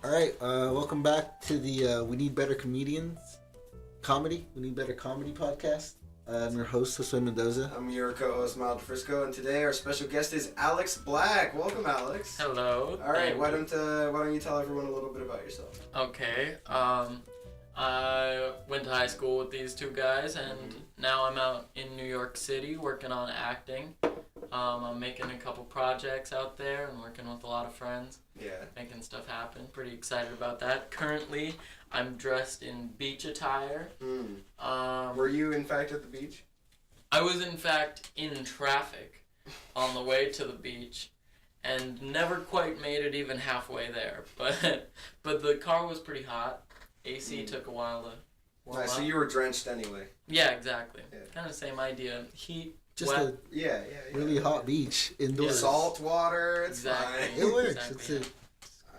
All right, welcome back to the We Need Better Comedy. We Need Better Comedy podcast. I'm your host, Jose Mendoza. I'm your co-host, Mild Frisco, and today our special guest is Alex Black. Welcome, Alex. Hello. All right, why don't you tell everyone a little bit about yourself? Okay. I went to high school with these two guys, and now I'm out in New York City working on acting. I'm making a couple projects out there and working with a lot of friends. Yeah. Making stuff happen. Pretty excited about that. Currently, I'm dressed in beach attire. Were you, in fact, at the beach? I was, in fact, in traffic on the way to the beach and never quite made it even halfway there. But the car was pretty hot. AC took a while to warm up. So you were drenched anyway. Yeah, exactly. Yeah. Kind of same idea. Heat, Just wet. a really hot beach indoors. Yes. Salt water, it's Exactly. fine. It works. Exactly, It's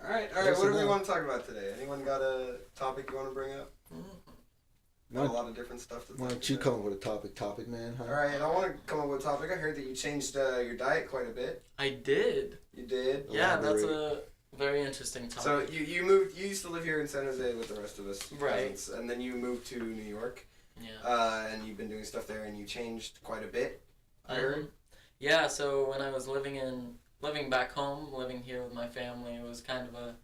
All right. Close What do we enough. want to talk about today? Anyone got a topic you want to bring up? Got a Why lot of different stuff to talk about. don't you come up with a topic, man? Huh? All right, I want to come up with a topic. I heard that you changed your diet quite a bit. I did. You did? Yeah, that's Elaborate. a very interesting topic. So you moved. You used to live here in San Jose with the rest of us, Right. cousins, and then you moved to New York, Yeah. and you've been doing stuff there, and you changed quite a bit. I heard. Yeah, so when I was living back home, living here with my family, it was kind of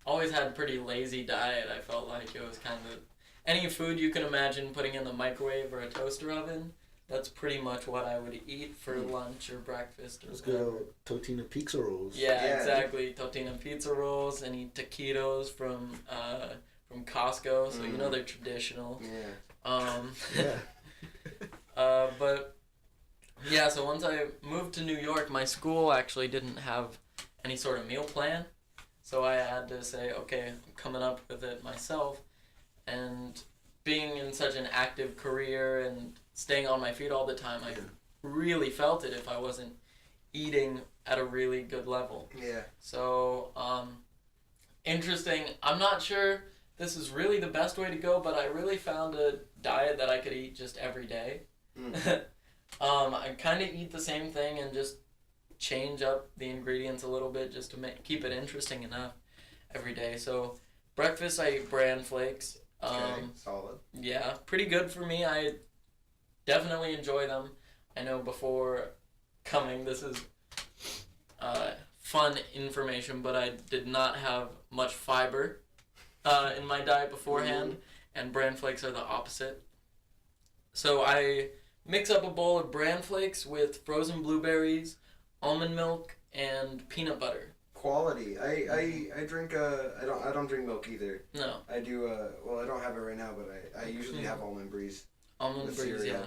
always had a pretty lazy diet. I felt like it was kind of any food you can imagine putting in the microwave or a toaster oven. That's pretty much what I would eat for lunch or breakfast or Let's go Totina pizza rolls. Yeah, exactly. Tortilla pizza rolls and eat taquitos from Costco, so you know they're traditional. Yeah. Yeah. But yeah, so once I moved to New York, my school actually didn't have any sort of meal plan, so I had to say, okay, I'm coming up with it myself, and being in such an active career and staying on my feet all the time, I really felt it if I wasn't eating at a really good level. Yeah. So, interesting. I'm not sure this is really the best way to go, but I really found a diet that I could eat just every day. I kind of eat the same thing and just change up the ingredients a little bit just to keep it interesting enough every day. So, breakfast I eat bran flakes. Okay. Solid. Yeah, pretty good for me. I definitely enjoy them. I know before coming, this is fun information, but I did not have much fiber in my diet beforehand, and bran flakes are the opposite. So I mix up a bowl of bran flakes with frozen blueberries, almond milk, and peanut butter. Quality. I drink. I don't drink milk either. No. I do. Well, I don't have it right now, but I usually have almond breeze. Almond With breeze, cereal. yeah.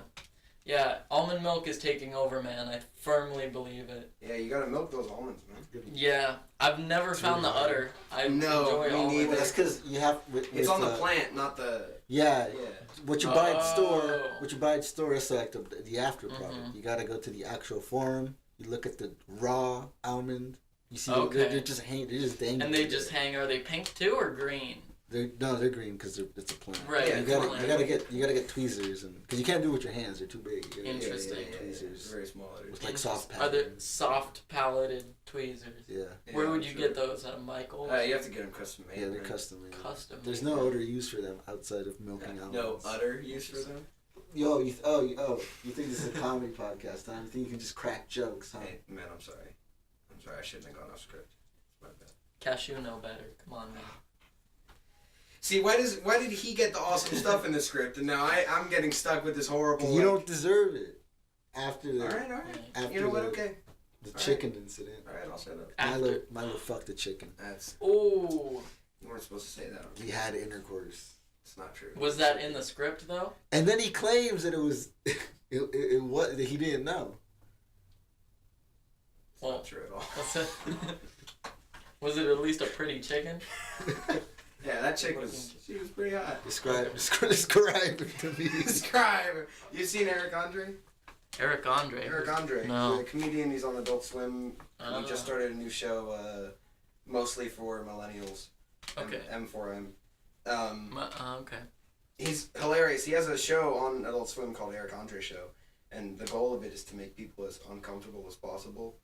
Yeah, almond milk is taking over, man. I firmly believe it. Yeah, you gotta milk those almonds, man. Yeah, I've never found the udder. I enjoy me almond. neither. That's because you have. It's on the plant, not the. Yeah. Yeah. What you buy at the store, Oh. is like the after product. You gotta go to the actual farm. You look at the raw almond. You see, Okay. they're just dangling. And they just hang. Are they pink too or green? They're green because it's a plant. Right. Yeah, You gotta get tweezers because you can't do it with your hands. They're too big. You gotta Interesting. get tweezers. It's very small. With like soft Are there patterns. soft paleted tweezers? Yeah. Where would I'm you sure. get those at Michael's? You have to get them custom made. Yeah, they're man. custom made. Custom. There's no other use for them outside of milking almonds. No udder use for them. Yo, you think this is a comedy podcast, huh? You think you can just crack jokes, huh? Hey, man, I'm sorry. I shouldn't have gone off script. My bad. Cashew know better. Come on, man. See, why did he get the awesome stuff in the script, and now I'm getting stuck with this horrible. You don't deserve it. After the All right. after You know what? the, Okay. the All chicken incident, All right, I'll say that. After. Milo fucked the chicken. That's Ooh. you weren't supposed to say that. He had intercourse, It's not true. Was that in the script though? and then he claims that it was it was that he didn't know. It's not true at all. What's it? Was it at least a pretty chicken? Yeah, that chick was pretty hot. Describe it to me. Describe. You seen Eric Andre? Eric Andre. Eric Andre. No. He's a comedian. He's on Adult Swim. Oh. He just started a new show, mostly for millennials. Okay. M4M. Okay. He's hilarious. He has a show on Adult Swim called Eric Andre Show, and the goal of it is to make people as uncomfortable as possible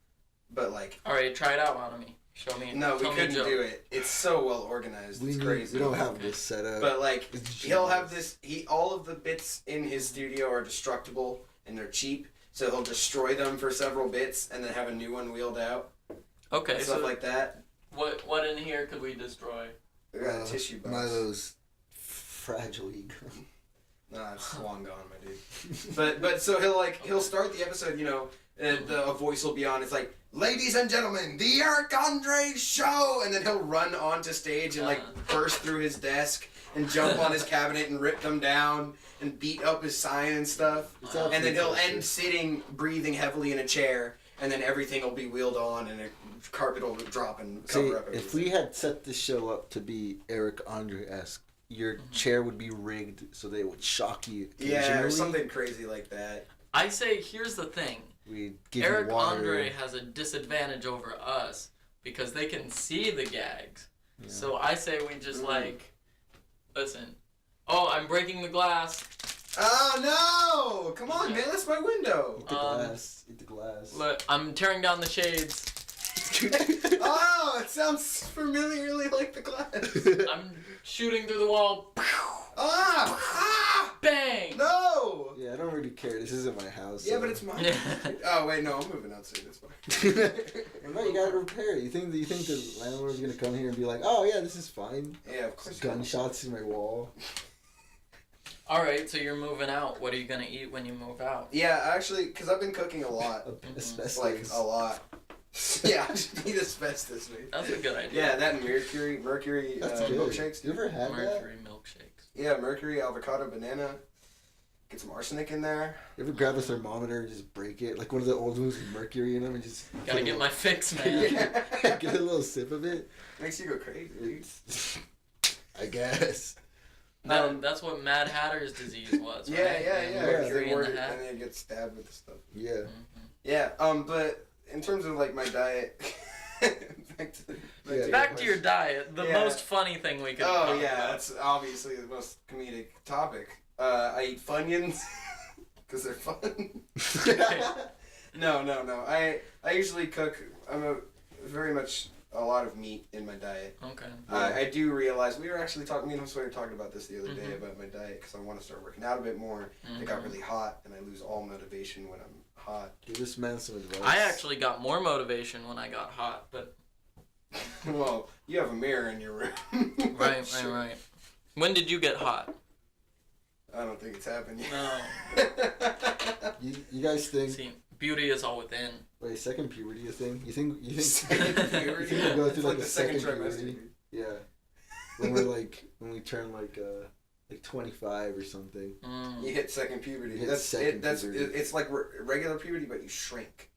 but like. All right, try it out on me. Show me. No, we tell me a couldn't joke. do it. It's so well organized. It's crazy. We don't have this set up. But like, It's he'll have genius. this. All of the bits in his studio are destructible and they're cheap. So he'll destroy them for several bits and then have a new one wheeled out. Okay, Stuff so like that. what in here could we destroy? We got a tissue box. Milo's fragile ego. Nah, it's long gone, my dude. But so he'll start the episode, you know, and a voice will be on. It's like, ladies and gentlemen, the Eric Andre Show, and then he'll run onto stage and like burst through his desk and jump on his cabinet and rip them down and beat up his sign and stuff. And then he'll end sitting, breathing heavily in a chair, and then everything will be wheeled on and a carpet will drop and cover up everything. If we had set the show up to be Eric Andre-esque, your chair would be rigged so that it would shock you Yeah, or occasionally. something crazy like that. I say here's the thing. We'd give Eric you water. Andre has a disadvantage over us because they can see the gags. Yeah. So I say we just like, listen. Oh, I'm breaking the glass. Oh no! Come on, man, that's my window. Eat the glass. Eat the glass. Look, I'm tearing down the shades. Oh, it sounds familiarly like the glass. I'm shooting through the wall. Ah! Ah! Bang! No! Yeah, I don't really care. This isn't my house. Yeah, so. but it's mine. Yeah. Oh wait, no, I'm moving out soon. It's fine. Well, no, you gotta repair it. You think the landlord's gonna come here and be like, "Oh yeah, this is fine." Yeah, of course. Gunshots in my wall. All right, so you're moving out. What are you gonna eat when you move out? Yeah, actually, because I've been cooking a lot. Asbestos. Like a lot. Yeah, I just need asbestos, man. That's a good idea. Yeah, that and mercury That's good. milkshakes. You ever had that? Mercury milkshakes. Yeah, mercury, avocado, banana. Get some arsenic in there. You ever grab a thermometer and just break it, like one of the old ones with mercury in them, and just Gotta get my fix, man. Yeah. get a little sip of it? Makes you go crazy, dude. I guess. That's what Mad Hatter's disease was, right? Yeah. Mercury They in work, the hat. and then you get stabbed with the stuff. Yeah. Mm-hmm. Yeah, but in terms of like my diet, Back to your diet. The Yeah. most funny thing we could Oh talk yeah, about. that's obviously the most comedic topic. I eat Funyuns because they're fun. No. I usually cook. Very much a lot of meat in my diet. Okay. I do realize we were actually talking. Me and Jose were talking about this the other day Mhm. about my diet because I want to start working out a bit more. It got really hot, and I lose all motivation when I'm hot. Give this man some advice. I actually got more motivation when I got hot, but Well, you have a mirror in your room. right. When did you get hot? I don't think it's happened yet. No. You guys think? See, beauty is all within. Wait, second puberty a thing? You think? Second puberty? You think we go It's through like like the a second second trimester. puberty? Yeah. When we turn like 25 or something. Mm. You hit second puberty. You hit That's second it. That's puberty. it's like regular puberty, but you shrink.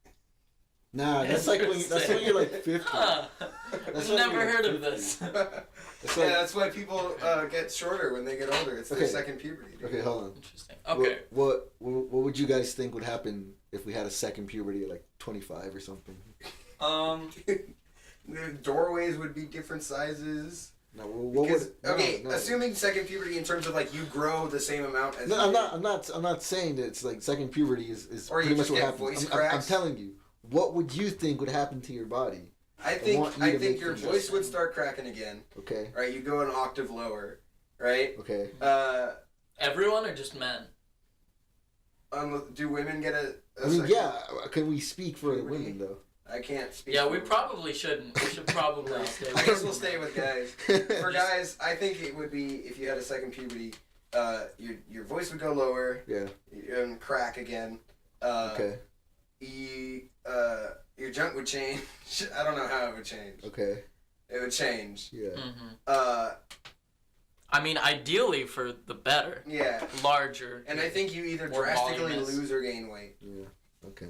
Nah, that's like when you're like 50. Huh. That's I've what never we- heard of this. That's Yeah, like, that's why people get shorter when they get older. It's their Okay. second puberty. Dude. okay, hold on. Interesting. Okay. What would you guys think would happen if we had a second puberty at like 25 or something? The doorways would be different sizes. No, what Because, would? No, okay, no. assuming second puberty in terms of like you grow the same amount as. No, you I'm not saying that it's like second puberty is Or you pretty much just what get happens. voice I'm cracks. telling you, what would you think would happen to your body? I want you to think make your things voice would interesting. start cracking again. Okay. Right, you go an octave lower. Right. Okay. Everyone or just men? Do women get a I mean, second- yeah. Can we speak for the Puberty? women though? I can't speak. Yeah, for we women. probably shouldn't. We should probably stay I away guess from we'll stay with guys. For guys, I think it would be if you had a second puberty, your voice would go lower Yeah. and crack again. Okay. Your junk would change. I don't know how it would change. Okay. It would change. Yeah. Mm-hmm. I mean, ideally for the better. Yeah. Larger. And I think you either More drastically voluminous. lose or gain weight, Yeah. Okay.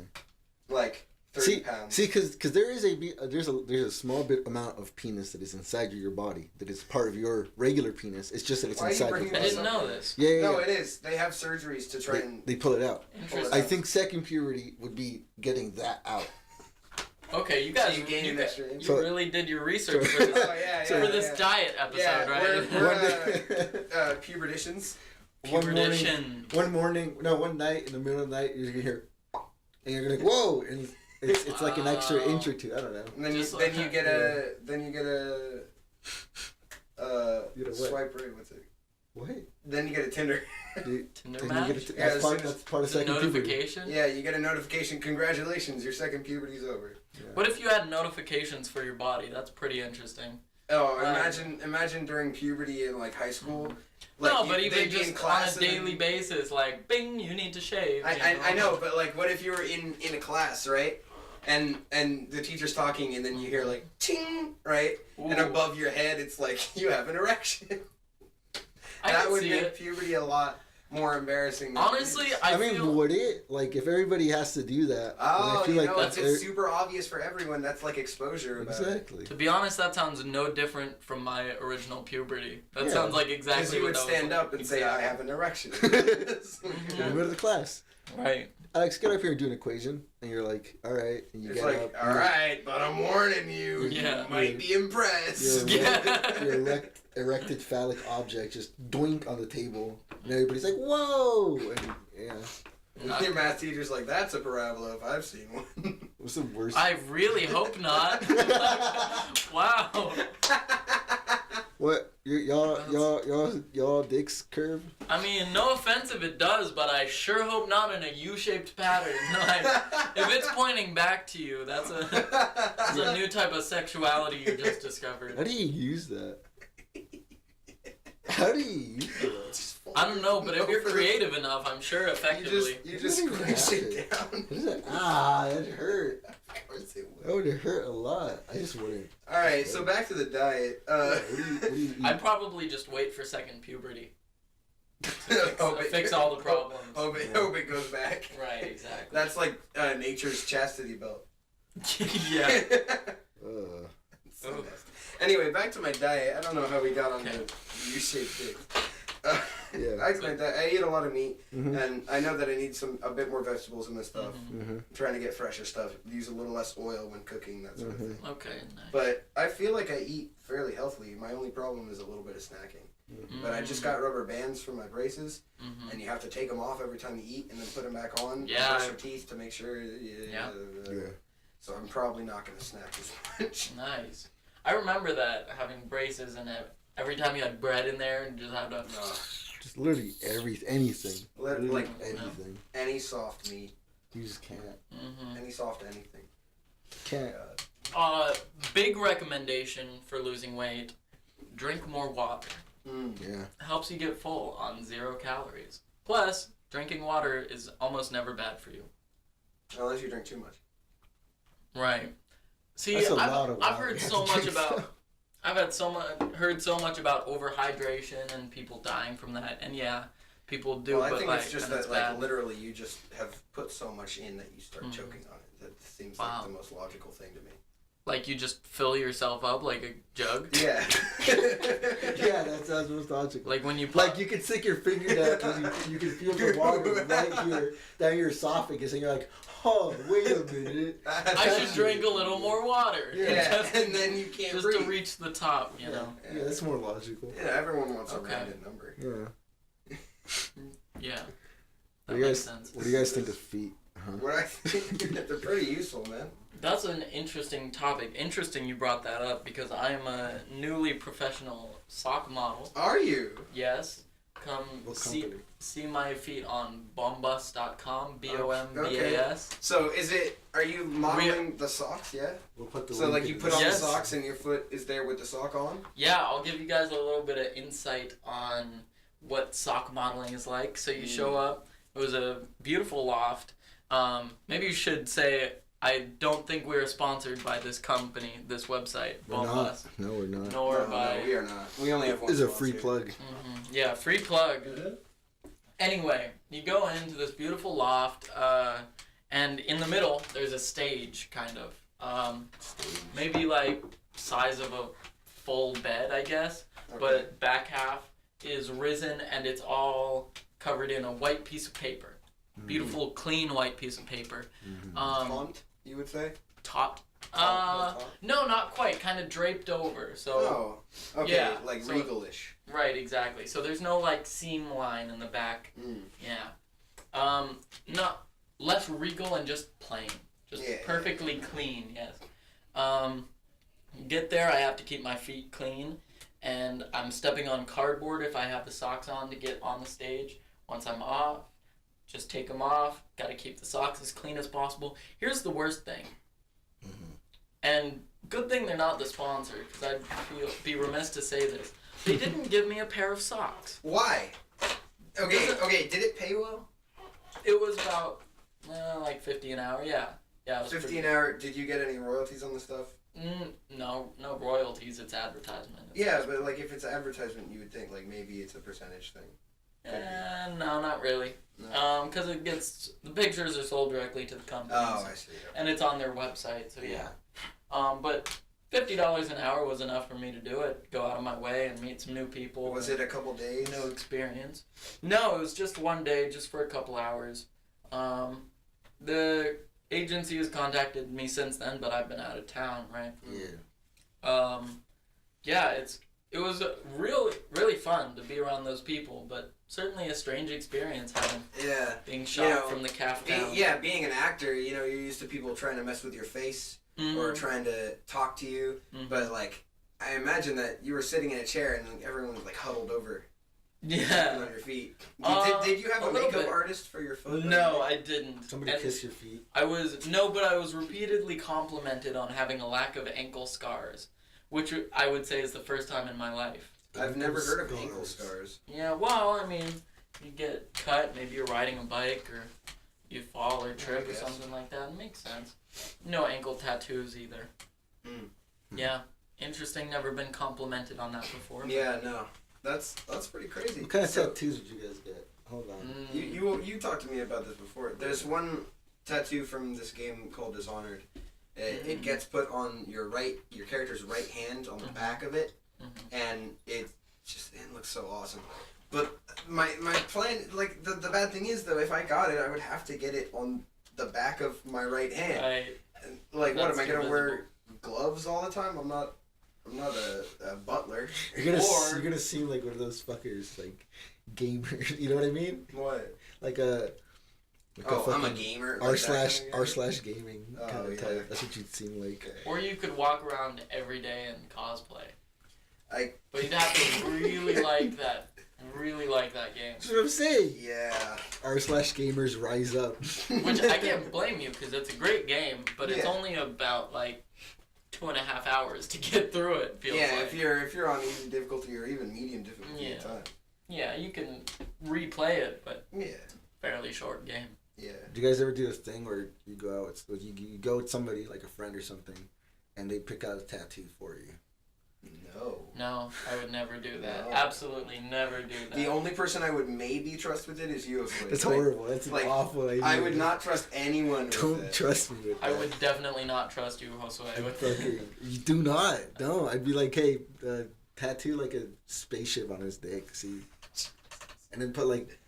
like 30 See, pounds. because there is there's a small bit amount of penis that is inside your body that is part of your regular penis. It's just that it's Why are you inside your bringing I body. didn't know this. Yeah, yeah, No, yeah. it is. They have surgeries to try and. They pull it out. Interesting. I think second puberty would be getting that out. Okay, you guys, So you gain an extra inch. you really did your research for this, Oh, yeah, for this yeah. diet episode, Yeah, right? we're puberticians. Puberdician. One night in the middle of the night, you're gonna hear, and you're gonna go, whoa, and It's like an extra Wow. inch or two. I don't know. And then Just you like- get a You get a what? swipe right. What's it? What? Then you get a Tinder. Tinder Then match? you get Yeah, that's, as part, soon as- that's part of The second puberty. notification? Yeah, you get a notification. Congratulations, your second puberty's over. Yeah. What if you had notifications for your body? That's pretty interesting. Oh, imagine during puberty in like high school. Like, no, but they'd even be in just on class a and then- daily basis, like, bing, you need to shave. I know, but like, what if you were in a class, right? And the teacher's talking, and then you hear like ting, right? Ooh. And above your head, it's like you have an erection. I That can would see make it. puberty a lot more embarrassing. Than Honestly, it is. I mean, feel... would it? Like, if everybody has to do that, then Oh, I feel you like know, that's it's super obvious for everyone. That's like exposure about it. exactly. To be honest, that sounds no different from my original puberty. That Yeah. sounds like Because exactly you what would that was stand like. up and say, "I have an erection." You go to the class. Right. Alex, get up here and do an equation, and you're like, all right, and you It's get like, up. all right, but I'm warning you. Yeah. You might be impressed. Your, Yeah. your erected phallic object just doink on the table, and everybody's like, whoa! And yeah, Your math teacher's like, "That's a parabola if I've seen one." what's the worst? I really hope not. Wow. What? Y'all dicks curve? I mean, no offense if it does, but I sure hope not in a U-shaped pattern. Like, if it's pointing back to you, that's a new type of sexuality you just How discovered. do you use that? How do you use that? I don't know, but if you're creative enough, I'm sure effectively. You just You don't even squish have it down. What is that? Ah, that hurt. Of course it That would hurt a lot. I just wouldn't. All right, so back to the diet. What do you eat? I'd probably just wait for second puberty. Hope it- Fix all the problems. Hope it goes back. Right, exactly. That's like nature's chastity belt. Yeah. Ugh. So Ooh. nasty. Anyway, back to my diet. I don't know how we got on Okay. the U-shaped dick. Yeah. Back to my diet. I eat a lot of meat, Mhm. and I know that I need a bit more vegetables in this stuff. Mhm. Mhm. I'm trying to get fresher stuff. Use a little less oil when cooking, that sort of Mhm. thing. Okay, nice. But I feel like I eat fairly healthily. My only problem is a little bit of snacking. But I just got rubber bands for my braces, Mhm. and you have to take them off every time you eat, and then put them back on. and Yeah. Brush your teeth to make sure. Yeah. Yeah. So I'm probably not gonna snack as much. Nice. I remember that, having braces and every time you had bread in there and just had to... Just literally anything. Literally Like anything. any soft meat, You just can't. Mhm. any soft anything. Can't. Big recommendation for losing weight, drink more water. Yeah. Helps you get full on 0 calories. Plus, drinking water is almost never bad for you. Unless you drink too much. Right. See, That's a I've, lot of I've water heard you have so to much drink, about... though. I've heard so much about overhydration and people dying from that, and yeah, people do. Well, I but think like, it's just and that, it's like, bad. literally, you just have put so much in that you start Mhm. choking on it. That seems Wow. like the most logical thing to me. Like you just fill yourself up like a jug. Yeah. Yeah, that sounds most logical. Like when you put, Like you can stick your finger down and you can feel the water right here down your esophagus, and you're like, oh, wait a minute. I should drink a little more water. Yeah, just, and then you can't just breathe. to reach the top, you know. Yeah, that's more logical. Yeah, everyone wants Okay. a rounded number. Yeah. Yeah. What That do you makes guys? sense. What do you guys think of feet? Huh? What I think they're pretty useful, man. That's an interesting topic. Interesting you brought that up because I am a newly professional sock model. Are you? Yes. Come What see company? see my feet on bombus.com, BOMBAS. So are you modeling the socks? Yeah. We'll put the So link like in you the put on the Yes. socks and your foot is there with the sock on. Yeah, I'll give you guys a little bit of insight on what sock modeling is like. So you show up. It was a beautiful loft. Maybe you should say I don't think we're sponsored by this company, this website, We're not. Bombus, No, we're not. nor No, by. we are not. We only have one. This is a sponsor. free plug. Yeah, free plug. Anyway, you go into this beautiful loft, and in the middle there's a stage, kind of, maybe like size of a full bed, I guess. Okay. But back half is risen, and it's all covered in a white piece of paper. Beautiful, clean white piece of paper. Taunt, you would say? Top. Taunt? No, not quite. Kind of draped over. So. Oh, okay, Yeah, like so- regalish. Right, exactly. So there's no like seam line in the back. Mm. Yeah. Not less regal and just plain. Just Yeah. perfectly clean, yes. Get there, I have to keep my feet clean, and I'm stepping on cardboard if I have the socks on to get on the stage. Once I'm off, just take them off. Got to keep the socks as clean as possible. Here's the worst thing. And good thing they're not the sponsor, because I'd be remiss to say this. They didn't give me a pair of socks. Why? Okay, did it pay well? It was about, like 50 an hour, yeah. Yeah, it was 50 an hour. Did you get any royalties on the stuff? No royalties, it's advertisement. Yeah, but like if it's advertisement, you would think like maybe it's a percentage thing. No, not really. No. Because the pictures are sold directly to the companies. Oh, I see. Okay. And it's on their website, so yeah. But $50 an hour was enough for me to do it. Go out of my way and meet some new people. Was it a couple days? No experience. No, it was just one day, just for a couple hours. The agency has contacted me since then, but I've been out of town, right? Yeah. Yeah, it was really, really fun to be around those people, but certainly a strange experience being shot from the calf down. Being an actor, you're used to people trying to mess with your face or trying to talk to you, but like I imagine that you were sitting in a chair and everyone was like huddled over. Yeah. On your feet. Did you have a makeup artist for your foot? No, I didn't. Somebody kiss your feet. I was repeatedly complimented on having a lack of ankle scars, which I would say is the first time in my life. I've never heard of ankle scars. Yeah, well, I mean, you get cut, maybe you're riding a bike, or you fall or trip or something like that. It makes sense. No ankle tattoos either. Yeah, interesting. Never been complimented on that before. Yeah, no. That's pretty crazy. What kind of tattoos did you guys get? Hold on. You talked to me about this before. There's one tattoo from this game called Dishonored. It gets put on your character's right hand on the back of it, and it looks so awesome. But my plan, like the bad thing is though, if I got it, I would have to get it on the back of my right hand. Like, what am I gonna wear gloves all the time? I'm not a butler. You're gonna seem like one of those fuckers, like gamers. You know what I mean? What? Like a. I'm a gamer. r/gaming kind of type. That's what you'd seem like. Or you could walk around every day and cosplay. But you'd have to really like that. Really like that game. That's what I'm saying. Yeah. r/gamers rise up. Which I can't blame you because it's a great game, but it's only about like 2.5 hours to get through it. Feels like. if you're on easy difficulty or even medium difficulty at time. Yeah, you can replay it, but fairly short game. Yeah. Do you guys ever do this thing where you go out, you go with somebody like a friend or something, and they pick out a tattoo for you? No, I would never do that. No. Absolutely never do that. The only person I would maybe trust with it is you. That's horrible. That's an awful idea. I would not trust anyone with Don't trust me with that. I would definitely not trust you, Josue. You do not. No, I'd be like, hey, tattoo like a spaceship on his dick, see? And then put like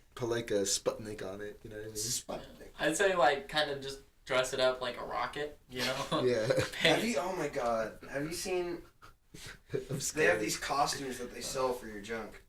a Sputnik on it, you know what I mean? Sputnik. I'd say like kind of just dress it up like a rocket, you know? Yeah. Oh my god. Have you seen... They have these costumes that they sell for your junk.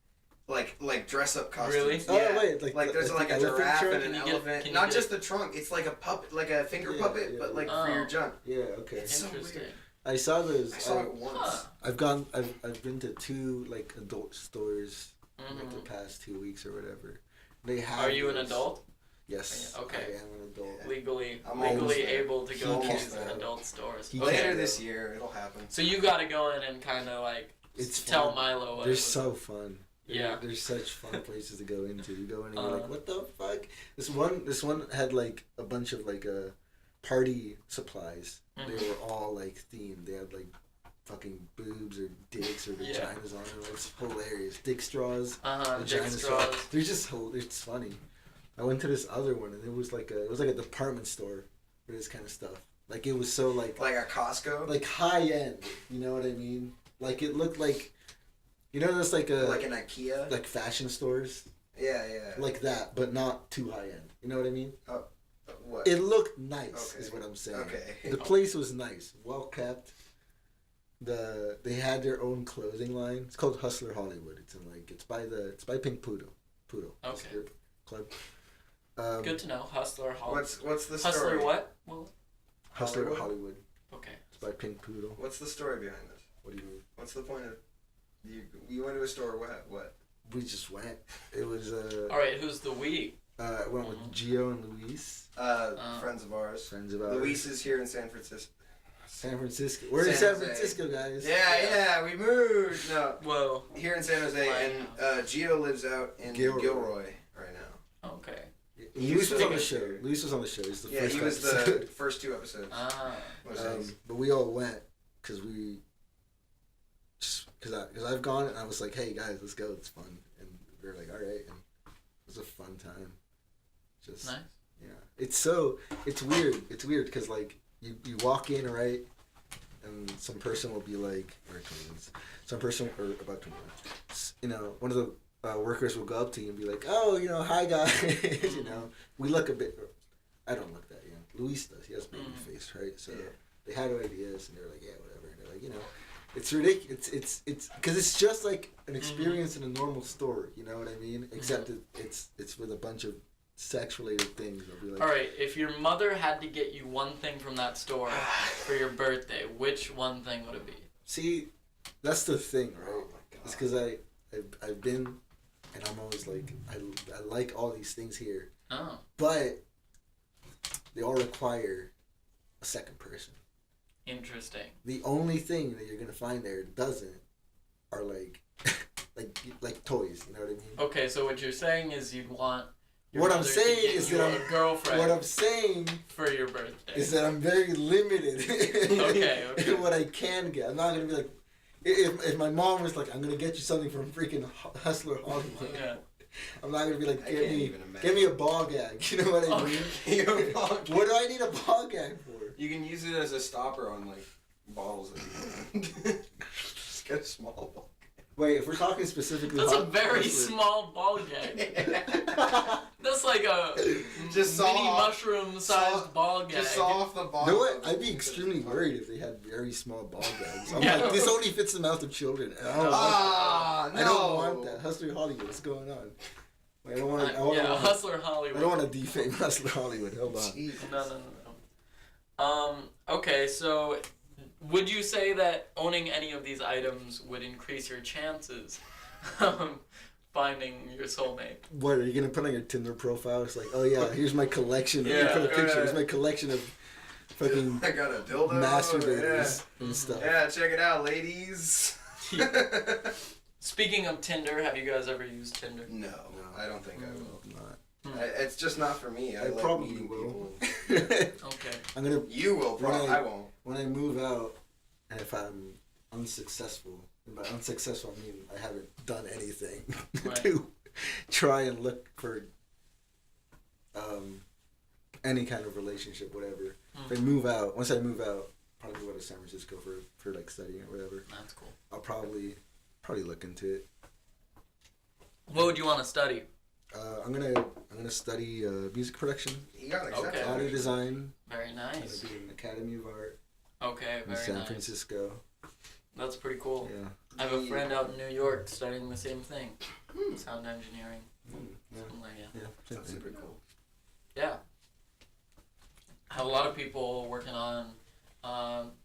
Like dress up costumes. Really? Yeah. Oh, wait. Like there's like a giraffe and an Can you elephant. Not get just the trunk. It's like a puppet, like a finger puppet, but like for your junk. Yeah, okay. It's so Interesting. weird. I saw those. I saw it once. I've been to 2 like adult stores like the past 2 weeks or whatever. They have. Are you an adult? Yes. Okay. I am an adult. Legally almost able to go to almost these there. adult stores. Later this year, it'll happen. So you got to go in and kind of like tell Milo what They're so fun. Yeah. They're such fun places to go into. You go in and you're like, what the fuck? This one had like a bunch of like party supplies. They were all like themed. They had like fucking boobs or dicks or vaginas on them. It's hilarious. Dick straws. Dick straws. They're just it's funny. I went to this other one and it was like a department store for this kind of stuff. Like it was so like a Costco. Like high end. You know what I mean? Like it looked like, you know, there's like an IKEA, like fashion stores. Yeah. Like that, but not too high end. You know what I mean? What? It looked nice, is what I'm saying. Okay. The place was nice, well kept. They had their own clothing line. It's called Hustler Hollywood. It's by Pink Poodle. Okay. Hustler Club. Good to know. Hustler Hollywood. What's the story? Hustler what? Well, Hustler Hollywood. Okay. It's by Pink Poodle. What's the story behind this? What do you mean? What's the point of you went to a store? What? We just went. It was All right, who's the we? I went with Gio and Luis. Friends of ours. Friends of ours. Luis is here in San Francisco. San Francisco. We're in San Francisco, guys. Yeah, we moved. No, Whoa. here in San Jose, and Gio lives out in Gilroy right now. Okay. Luis was on the show. Luis was on the show. He's the first he was episode. the first 2 episodes. But we all went because I've gone and I was like, hey guys, let's go. It's fun, and we were like, all right, and it was a fun time. Just nice. Yeah, it's weird. It's weird because like you walk in, right, and some person will be like, or twins, some person or about 21, one of the workers will go up to you and be like, oh, hi guys, we look a bit. I don't look that young. Luis does. He has baby face, right? So they had ideas and they're like, yeah, whatever. And they're like, it's ridiculous. It's because it's just like an experience in a normal store. You know what I mean? Except it's with a bunch of sex-related things. They'll be like, all right, if your mother had to get you one thing from that store for your birthday, which one thing would it be? See, that's the thing, right? Oh my God. It's because I've been, and I'm always like, I like all these things here. Oh. But they all require a second person. Interesting. The only thing that you're gonna find there that doesn't are like like toys. You know what I mean? Okay, so what you're saying is you'd want. What I'm saying is that a girlfriend. What I'm saying for your birthday is that I'm very limited. Okay. in what I can get. I'm not gonna be like, if my mom was like, I'm gonna get you something from freaking Hustler Hollywood. Yeah. I'm not gonna be like, get me a ball gag. You know what I mean? What do I need a ball gag for? You can use it as a stopper on like balls. Just get a small ball. Wait, if we're talking specifically, that's a very small ball gag. That's like a mini mushroom-sized ball gag. Just saw off the ball. You know what? I'd be extremely worried if they had very small ball gags. I'm like, this only fits the mouth of children. I don't want that. Hustler Hollywood, what's going on? Wait, I don't want to. Hustler Hollywood. I don't want to defame Hustler Hollywood. Hold on. No. Okay, so would you say that owning any of these items would increase your chances of finding your soulmate? What, are you going to put on your Tinder profile? It's like, oh yeah, here's my collection. You put a picture. Here's my collection of fucking I got a dildo. Masturbators and stuff. Yeah, check it out, ladies. Speaking of Tinder, have you guys ever used Tinder? No, I don't think I will. Not. It's just not for me. I like probably meeting will. people. Okay. You will, probably. I won't. When I move out, and if I'm unsuccessful, and by unsuccessful I mean I haven't done anything to try and look for any kind of relationship, whatever. If I move out, once I move out, probably go to San Francisco for like studying or whatever. That's cool. I'll probably look into it. What would you want to study? I'm gonna study music production. You got accepted. Okay. Audio design. Very nice. I'm gonna be in Academy of Art. Okay, in very San nice. Francisco. That's pretty cool. Yeah. I have a friend out in New York studying the same thing. Sound engineering. Yeah. Something like that. Yeah. That's super cool. Yeah. I have a lot of people working on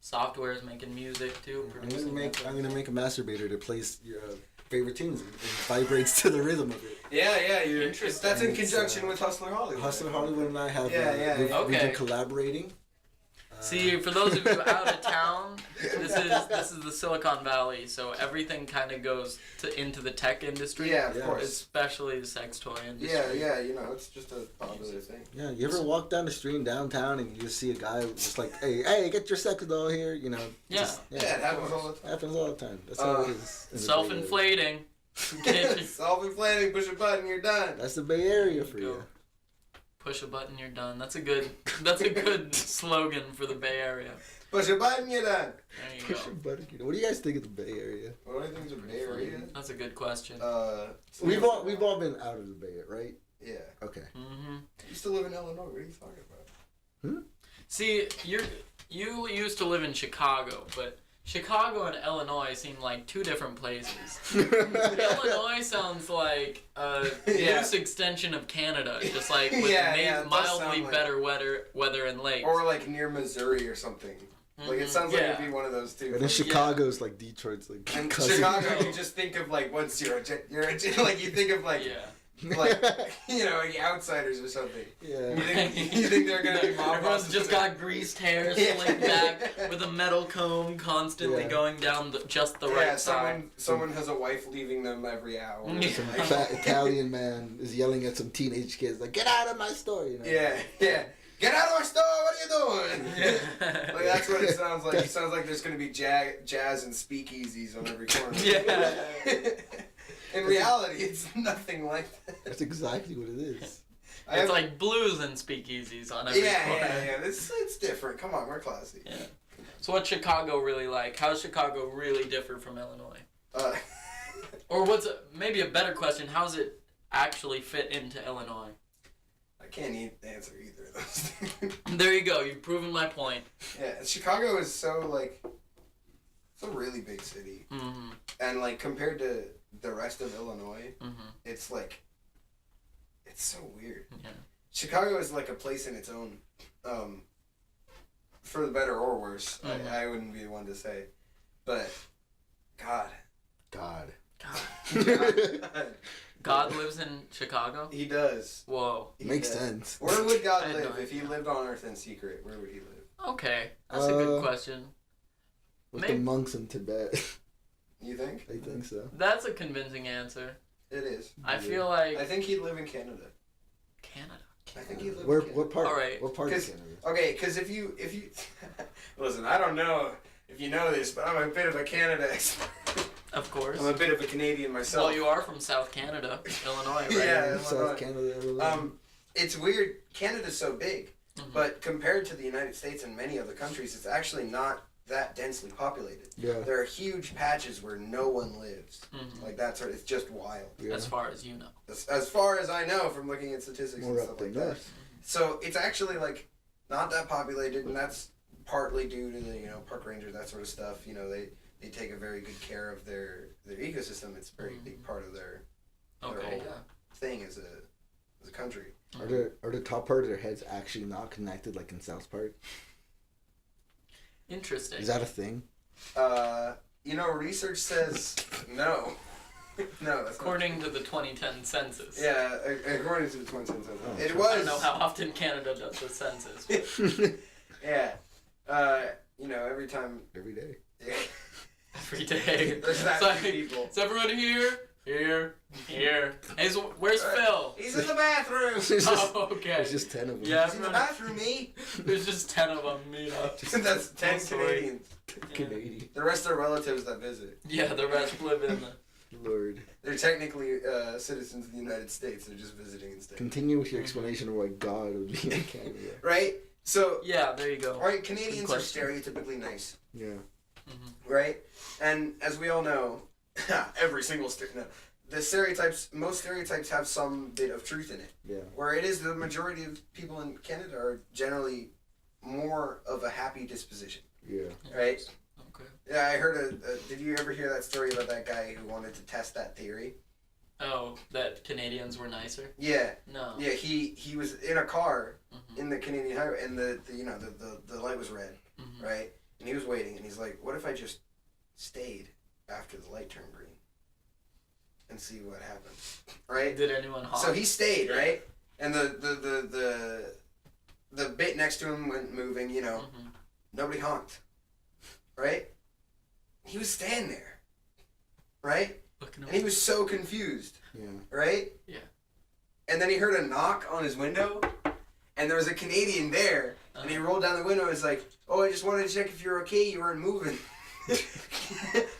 softwares, making music too. I'm gonna make a masturbator that plays your favorite tunes and vibrates to the rhythm of it. Yeah, Interesting. that's in conjunction with Hustler Hollywood. Hustler Hollywood and I have we've been collaborating. See, for those of you out of town, this is the Silicon Valley, so everything kind of goes into the tech industry. Yeah, of course. Especially the sex toy industry. Yeah, it's just a popular thing. Yeah, you ever walk down the street in downtown and you just see a guy just like, hey, get your sex doll here, Yeah. It happens all the time. Happens all the time. That's how it is. Self-inflating. Self-inflating, push a button, you're done. That's the Bay Area for you. Push a button, you're done. That's a good slogan for the Bay Area. Push a button, you're done. There you Push go. a button. What do you guys think of the Bay Area? What do I think is a Bay Area? That's a good question. We've all been out of the Bay, right? Yeah. Okay. Mm-hmm. I used to live in Illinois. What are you talking about? See, you used to live in Chicago, but Chicago and Illinois seem like two different places. Illinois sounds like a loose extension of Canada, just like with mildly like better weather and lakes. Or like near Missouri or something. Like it sounds like it'd be one of those two. And then Chicago's like Detroit's like. And Chicago, you just think of like once you're like you think of like. Like, you know, like outsiders or something. Yeah. You think they're gonna be mob Everyone's bosses? just got greased hair slicked back with a metal comb constantly going down just the right side. Someone has a wife leaving them every hour. Some fat Italian man is yelling at some teenage kids like, "Get out of my store!" You know? Yeah. Get out of my store! What are you doing? Like that's what it sounds like. It sounds like there's gonna be jazz and speakeasies on every corner. Yeah. In reality, it's nothing like that. That's exactly what it is. It's like blues and speakeasies on every corner. Yeah. It's different. Come on, we're classy. Yeah. So what's Chicago really like? How's Chicago really differ from Illinois? Or what's maybe a better question? How does it actually fit into Illinois? I can't answer either of those. There you go. You've proven my point. Yeah, Chicago is so like, it's a really big city, and like compared to the rest of Illinois, it's like, it's so weird. Yeah. Chicago is like a place in its own, for the better or worse. I wouldn't be the one to say, but God. God lives in Chicago? He does. Whoa. Makes sense. Where would God live if he lived on Earth in secret? Where would he live? Okay, that's a good question. With the monks in Tibet. You think? I think so. That's a convincing answer. It is. I feel like... I think he'd live in Canada. Canada? I think he'd live in Canada. What part? All right. What part of Canada? Okay, because if you... Listen, I don't know if you know this, but I'm a bit of a Canada expert. Of course. I'm a bit of a Canadian myself. Well, you are from South Canada, Illinois, right? Yeah, South Canada, Illinois. It's weird. Canada's so big, but compared to the United States and many other countries, it's actually not that densely populated. Yeah. There are huge patches where no one lives. Like that sort of, it's just wild. Yeah. As far as you know. As far as I know from looking at statistics and stuff like that. So it's actually like not that populated, and that's partly due to the park rangers, that sort of stuff. They take a very good care of their ecosystem. It's a very big part of their whole thing as a country. Are the top part of their heads actually not connected like in South Park? Interesting. Is that a thing? Research says no. No, that's according to the 2010 census. Yeah, according to the 2010 census. It was. I don't know how often Canada does the census. Yeah. Every time. Every day. Yeah. Every day. There's that many people. Is everyone here? Here. Hey, where's Phil? He's in the bathroom. Oh, okay. There's just 10 of them. Yeah, he's in the bathroom, me. There's just 10 of them meet up. That's 10 Canadians. Canadian. The rest are relatives that visit. Yeah, the rest live in the... Lord. They're technically citizens of the United States. They're just visiting instead. Continue with your explanation of why God would be in Canada. Right? So... Yeah, there you go. Alright, Canadians are stereotypically nice. Yeah. Right? And as we all know, every single most stereotypes have some bit of truth in it. Yeah. Where it is the majority of people in Canada are generally more of a happy disposition. Yeah. Right? Okay. Yeah, I heard did you ever hear that story about that guy who wanted to test that theory? Oh, that Canadians were nicer? Yeah. No. Yeah, he was in a car in the Canadian highway, and the light was red, right? And he was waiting, and he's like, "What if I just stayed after the light turned green and see what happens?" Right? Did anyone honk? So he stayed, right? And the bit next to him went moving. Nobody honked, right? He was standing there, right? And he was so confused. Yeah. Right? Yeah. And then he heard a knock on his window, and there was a Canadian there, and he rolled down the window and was like, "Oh, I just wanted to check if you're okay, you weren't moving."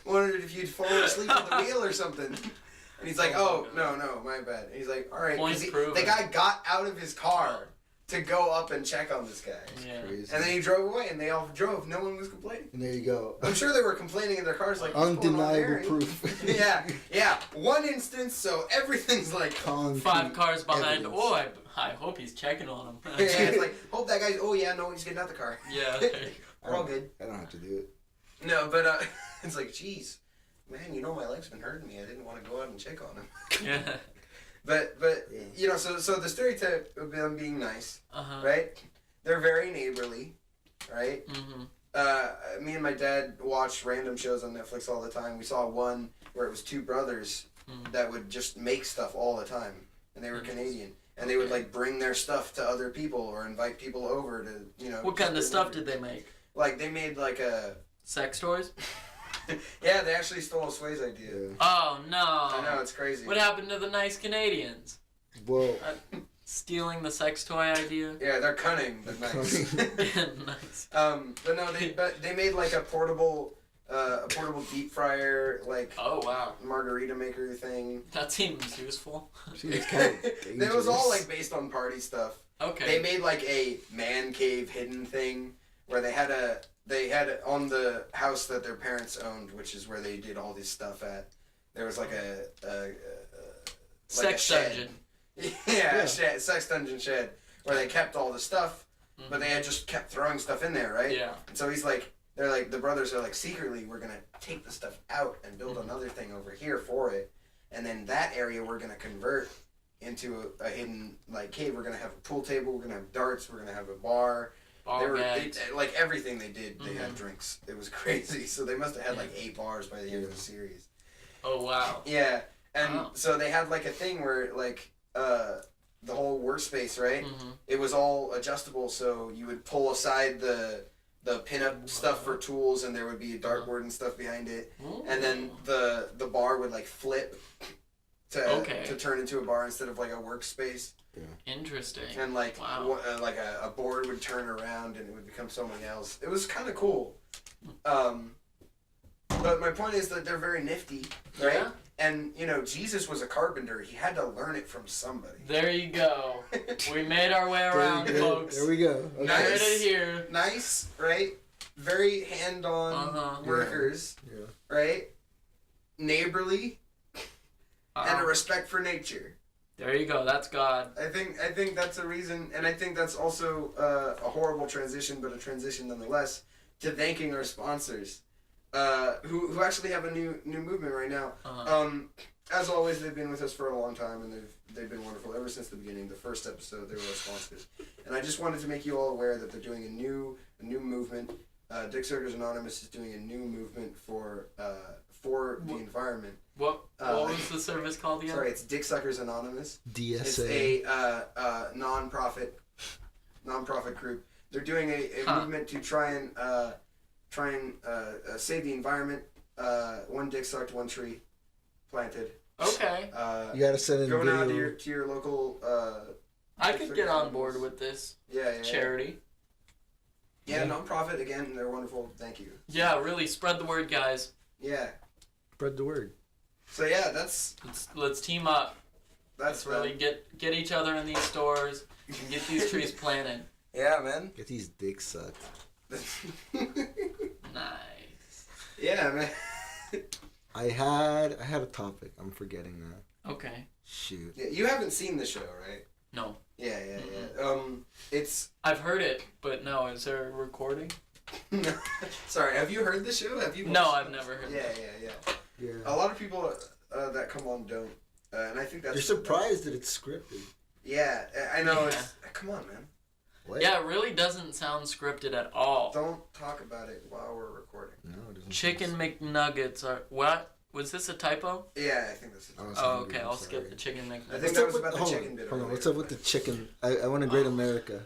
Wondered if you'd fallen asleep at the wheel or something. And he's like, "Oh, no, my bad." And he's like, "All right." The guy got out of his car to go up and check on this guy. Yeah. Crazy. And then he drove away, and they all drove. No one was complaining. And there you go. I'm sure they were complaining in their cars, like, undeniable proof. yeah. One instance, so everything's like concrete 5 cars behind. evidence. Oh, I hope he's checking on him. Yeah, it's like, hope that guy's. Oh yeah, no, he's getting out the car. Yeah. We're all good. I don't have to do it. No, but it's like, geez, man, you know my leg's been hurting me. I didn't want to go out and check on him. Yeah. But you know, so the stereotype of them being nice, right? They're very neighborly, right? Me and my dad watch random shows on Netflix all the time. We saw one where it was two brothers that would just make stuff all the time, and they were Canadian, and they would like bring their stuff to other people or invite people over to, you know. What kind of stuff did they make? Like they made like a sex toys. Yeah, they actually stole Sway's idea. Yeah. Oh no! I know, it's crazy. What happened to the nice Canadians? Well, stealing the sex toy idea. Yeah, they're cunning. They're nice. Nice. But no, they made like a portable deep fryer, like, oh wow, margarita maker thing. That seems useful. it's kind of It was all like based on party stuff. Okay. They made like a man cave hidden thing where they had on the house that their parents owned, which is where they did all this stuff at. There was like a sex dungeon. Yeah, a shed, sex dungeon shed where they kept all the stuff, but they had just kept throwing stuff in there, right? Yeah. And so the brothers are like, secretly, we're gonna take the stuff out and build another thing over here for it, and then that area we're gonna convert into a hidden like cave. We're gonna have a pool table. We're gonna have darts. We're gonna have a bar. Like everything they did, they had drinks. It was crazy. So they must have had like 8 bars by the end of the series. Oh wow. Yeah, and so they had like a thing where like the whole workspace, right? It was all adjustable, so you would pull aside the pinup stuff for tools, and there would be a dartboard and stuff behind it, and then the bar would like flip to turn into a bar instead of like a workspace. Yeah. Interesting. And like like a board would turn around and it would become something else. It was kind of cool. But my point is that they're very nifty, right? Yeah. And, you know, Jesus was a carpenter. He had to learn it from somebody. There you go. We made our way around, folks. There we go. Okay. Nice. Heard it here. Nice, right? Very hand-on workers, right? Neighborly, and a respect for nature. There you go. That's God. I think that's a reason, and I think that's also a horrible transition, but a transition nonetheless, to thanking our sponsors. Who actually have a new movement right now. As always, they've been with us for a long time, and they've been wonderful ever since the beginning. The first episode, they were our sponsors, and I just wanted to make you all aware that they're doing a new movement. Dick Suckers Anonymous is doing a new movement for the environment. What was the service called again? Sorry, it's Dick Suckers Anonymous. DSA. It's a non-profit group. They're doing a movement to try and save the environment. One dick sucked, one tree planted. Okay. You gotta send in going video. out to your local. I could get on board with this. Yeah. Charity. Yeah, non-profit again. They're wonderful. Thank you. Yeah, really spread the word, guys. Yeah. Spread the word. So yeah, let's team up. Let's really get each other in these stores and get these trees planted. Yeah, man. Get these dicks sucked. Nice. Yeah, man. I had a topic. I'm forgetting that. Okay. Shoot. Yeah, you haven't seen the show, right? No. Yeah. It's. I've heard it, but no. Is there a recording? Sorry. Have you heard the show? Have you? No, I've never heard. Yeah. A lot of people that come on don't, and I think that's. You're surprised that it's scripted. Yeah, I know. Yeah. It's, come on, man. What? Yeah, it really doesn't sound scripted at all. Don't talk about it while we're recording. No, it doesn't. Chicken McNuggets are what? Was this a typo? Yeah, I think that's. Oh, okay. I'll skip the chicken I McNuggets. think that was about the chicken bit. Hold on. earlier. What's up with the chicken? I went to Great America.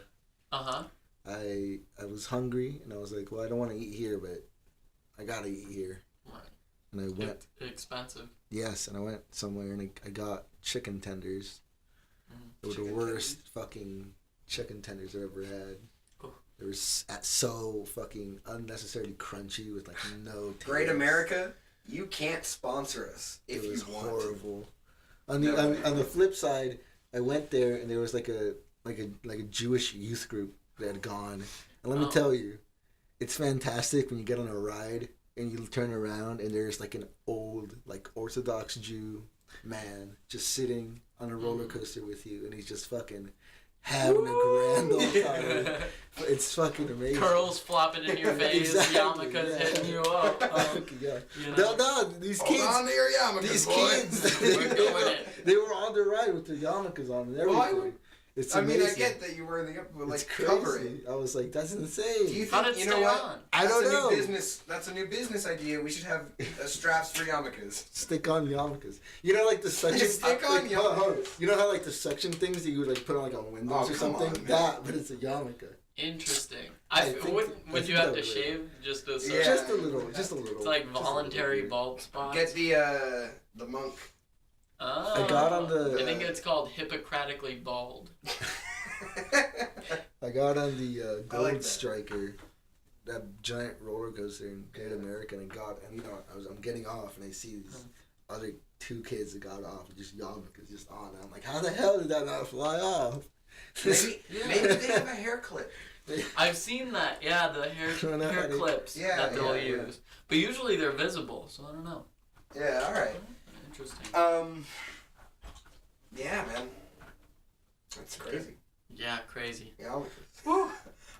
Uh-huh. I was hungry and I was like, well, I don't want to eat here, but I gotta eat here. Right. And I went. Expensive. Yes, and I went somewhere and I got chicken tenders. They were the worst fucking chicken tenders I've ever had. Oh. They were so fucking unnecessarily crunchy with like no taste. Great America, you can't sponsor us if It was you want. horrible. On the flip side, I went there and there was like a Jewish youth group that had gone. And let me tell you, it's fantastic when you get on a ride and you turn around and there's like an old like Orthodox Jew man just sitting on a roller coaster with you, and he's just fucking having a grand old time. It's fucking amazing. Curls flopping in your face, Exactly, yarmulkes hitting you up. Yeah. You know? No, these kids. Hold on to your yarmulkes, These boy. kids, We're doing it. they were on the ride with their yarmulkes on and everything. Well, It's I amazing. mean, I get that you wear the but It's like crazy. cover it. I was like, that's insane. Do you How think did it you know stay what? on? I don't know. That's a new business idea. We should have straps for yarmulkes. Stick on yarmulkes. You know, like the suction. Stick on like, hold on. yarmulkes. You know how like the suction things that you would like put on like on windows Oh, or come something? on, man. That, but it's a yarmulke. Interesting. I think- would I you think have that to would- shave just a Yeah. Just a little. Just a little. It's like Just a little voluntary bit. bald spots. Get the monk. Oh, I got on the- I think it's called Hippocratically bald. I got on the I Gold like that. Striker, that giant roller coaster in Great America, and I'm getting off, and I see these other two kids that got off, and just yarmulkes just on. And I'm like, how the hell did that not fly off? Maybe they have a hair clip. I've seen that. Yeah, the hair don't know how hair to- clips Yeah, that they'll yeah, yeah. use. But usually they're visible, so I don't know. Yeah. All right. Interesting. Yeah, man. That's crazy. Yeah, crazy. Yarmulkes.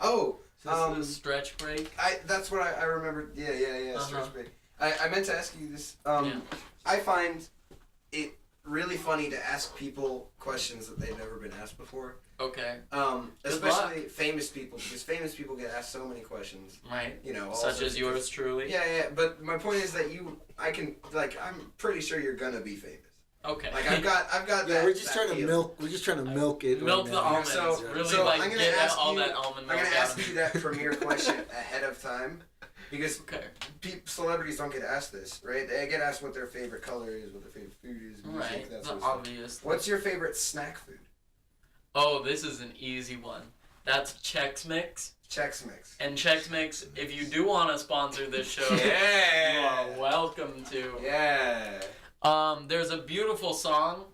Oh. Is this a stretch break? That's what I remembered. Yeah. Uh-huh. Stretch break. I meant to ask you this. Yeah. I find it really funny to ask people questions that they've never been asked before. Okay. Especially famous people, because famous people get asked so many questions. Right. You know, all Such sorts as of yours truly. Yeah. But my point is that I'm pretty sure you're gonna be famous. Okay. Like I've got Yeah, that. we're just that trying to feeling. milk. We're just trying to milk it. Milk right the now. almonds. So- really so like I'm gonna get ask all you- that almond I'm milk gonna out ask of you it. that premiere question ahead of time, because Okay. celebrities don't get asked this, right? They get asked what their favorite color is, what their favorite food is, music, Right. that The sort of stuff. obvious. What's your favorite snack food? Oh, this is an easy one. That's Chex Mix. Chex Mix. And Chex Mix, if you do want to sponsor this show, you Yeah. are welcome to. Yeah. There's a beautiful song,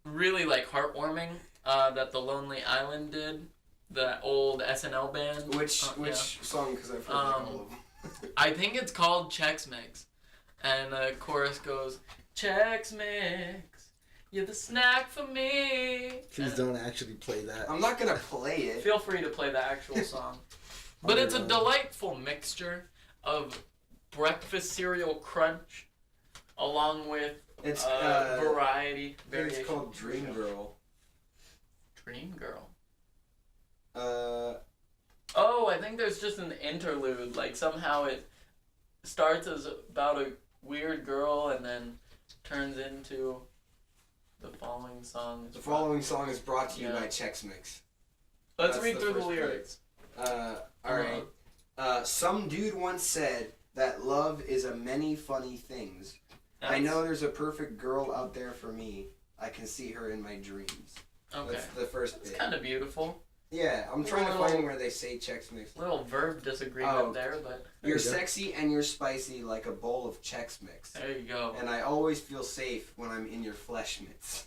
really like heartwarming, that The Lonely Island did, the old SNL band. Which Yeah. song? Because I've heard like all of them. I think it's called Chex Mix, and the chorus goes, Chex Mix, you're the snack for me. Please And don't actually play that. I'm not gonna play it. feel free to play the actual song. But it's a delightful mixture of breakfast cereal crunch, along with It's variety. I think it's variation. called Dream Girl. Dream Girl. Uh, Oh, I think there's just an interlude. Like somehow it starts as about a weird girl and then turns into the following song. the following song is brought to you Yeah. by Chex Mix. Let's That's read the through the first lyrics. Alright. Some dude once said that love is a many funny things. I know there's a perfect girl out there for me. I can see her in my dreams. Okay. That's the first It's bit. kind of beautiful. Yeah, I'm trying to Little- find where they say Chex Mix. Little verb disagreement Oh. there, but You're you go. sexy and you're spicy like a bowl of Chex Mix. there you go. And I always feel safe when I'm in your flesh mitts.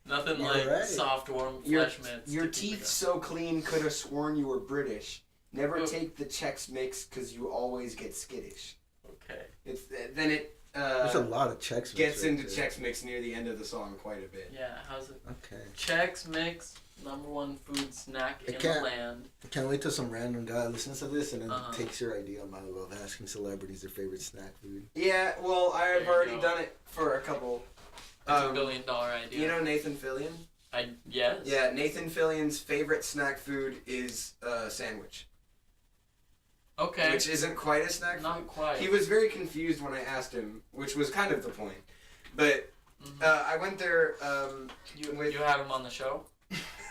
Nothing All like right. soft, warm Your, flesh mitts. your to keep teeth it so clean, could have sworn you were British. Never Oh. take the Chex Mix because you always get skittish. up. Okay. It's then it There's a lot of checks. gets right into there. Chex Mix near the end of the song quite a bit. Yeah, how's it? Okay. Chex Mix, #1 food snack I in the can't- land. I can't wait till some random guy listens to this and then Uh-huh. takes your idea on my of asking celebrities their favorite snack food. Yeah, well, There I've you already go. done it for a couple. That's $1 billion idea. You know Nathan Fillion? Yes. Yeah, Nathan Fillion's favorite snack food is sandwich. Okay. Which isn't quite a snack Not food. quite. He was very confused when I asked him, which was kind of the point. But Mhm. I went there. you with- had him on the show.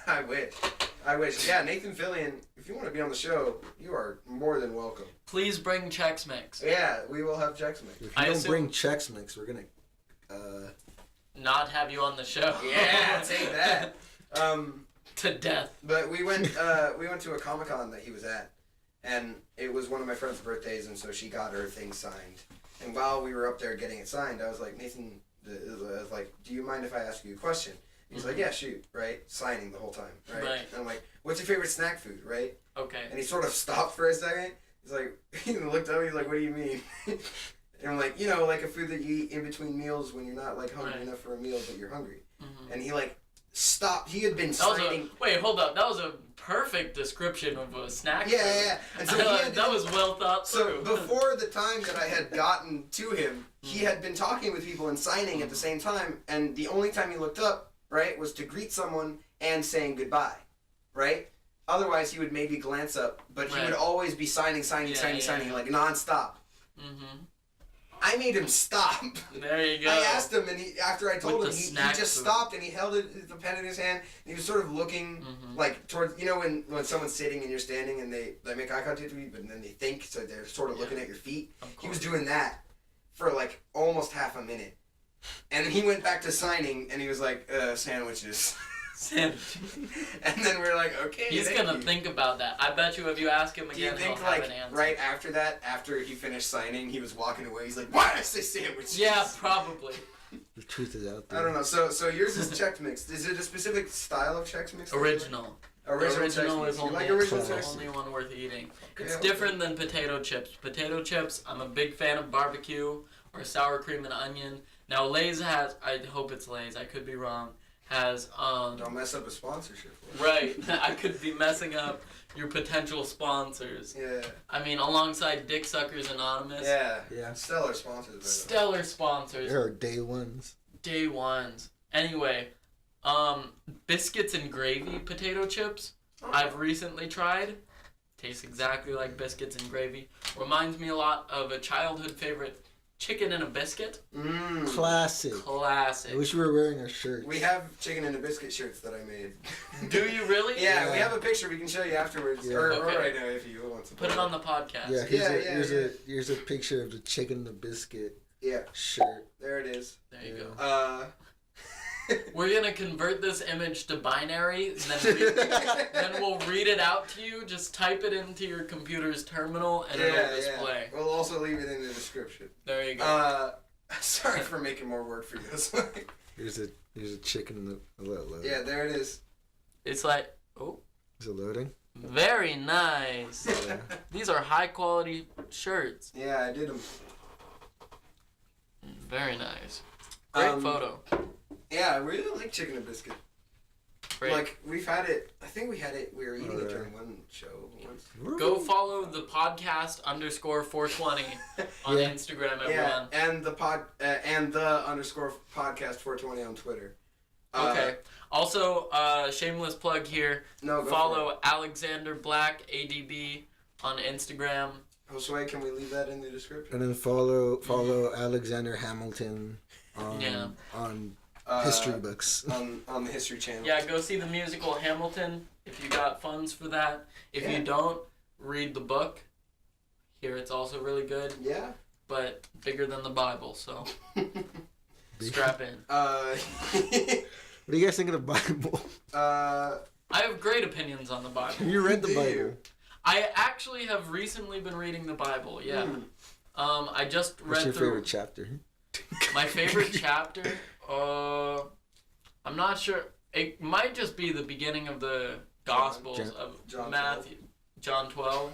I wish. Yeah, Nathan Fillion. If you want to be on the show, you are more than welcome. Please bring Chex Mix. Yeah, we will have Chex Mix. If you I don't assume- bring Chex Mix, we're gonna. Not have you on the show. Yeah, take that. To death. But we went to a Comic-Con that he was at, and it was one of my friend's birthdays, and so she got her thing signed. And while we were up there getting it signed, I was like, Nathan, I was like, do you mind if I ask you a question? He's like, yeah, shoot, right? Signing the whole time, right? Right. And I'm like, what's your favorite snack food, right? Okay. And he sort of stopped for a second. He's like, he looked at me, he's like, what do you mean? And I'm like, like a food that you eat in between meals when you're not like hungry Right. enough for a meal, but you're hungry. Mhm. And he like stopped. He had been That was signing. wait, hold up. That was a perfect description of a snack. Yeah, food. yeah. And so that was well thought So through. before the time that I had gotten to him, he had been talking with people and signing at the same time, and the only time he looked up, right, was to greet someone and saying goodbye, right? Otherwise, he would maybe glance up, but he would always be signing, like nonstop. Mm-hmm. I made him stop. There you go. I asked him, and after I told him, he just food. stopped and he held the pen in his hand. And he was sort of looking like towards, when someone's sitting and you're standing and they make eye contact with you, but then they think, so they're sort of looking at your feet. He was doing that for like almost half a minute, and then he went back to signing and he was like, sandwiches. And then we're like, okay. He's gonna think about that. I bet you if you ask him again, Do you think he'll have an answer. right after that, after he finished signing, he was walking away? He's like, why did I say sandwiches? Yeah, probably. The truth is out there. I don't know. So yours is Chex Mix. Is it a specific style of Chex Mix? Original. Original is only, original the Chex only Mix? one worth eating. Okay, It's different than potato chips. Potato chips, I'm a big fan of barbecue or sour cream and onion. Now Lay's has, I hope it's Lay's, I could be wrong, has Don't mess up a sponsorship. right. I could be messing up your potential sponsors. Yeah. I mean, alongside Dick Suckers Anonymous. Yeah. Stellar sponsors. Stellar sponsors. There are day ones. Day ones. Anyway, biscuits and gravy potato chips. Oh. I've recently tried. Tastes exactly like biscuits and gravy. Reminds me a lot of a childhood favorite, chicken and a biscuit. Classic. Classic. I wish we were wearing our shirts. We have chicken and a biscuit shirts that I made. Do you really? Yeah, we have a picture we can show you afterwards. Yeah. Or Okay. right now if you want to. Put it on the podcast. Yeah, here's a picture of the chicken and the biscuit shirt. There it is. There you go. We're gonna convert this image to binary, and then we'll read it out to you. Just type it into your computer's terminal, and it'll display. Yeah. We'll also leave it in the description. There you go. Sorry for making more work for you. Here's a chicken in the loading. Yeah, there it is. It's like, Is it loading? very nice. Yeah. These are high quality shirts. Yeah, I did them. Very nice. Great photo. Yeah, I really like chicken and biscuit. Great. Like, we've had it, I think we were eating it during one show once. Go follow the podcast _420 on Instagram, everyone. Yeah, and the _podcast 420 on Twitter. Okay. Also, shameless plug here. No, go follow Alexander Black ADB on Instagram. Josue, can we leave that in the description? And then follow Alexander Hamilton on history books. On the History Channel. Yeah, go see the musical Hamilton if you got funds for that. If you don't, read the book. Here it's also really good. Yeah. But bigger than the Bible, so strap in. What do you guys think of the Bible? I have great opinions on the Bible. You read the Bible? You? I actually have recently been reading the Bible, yeah. I just read What's your through... favorite chapter? My favorite chapter? I'm not sure. It might just be the beginning of the Gospels of John Matthew. John 12.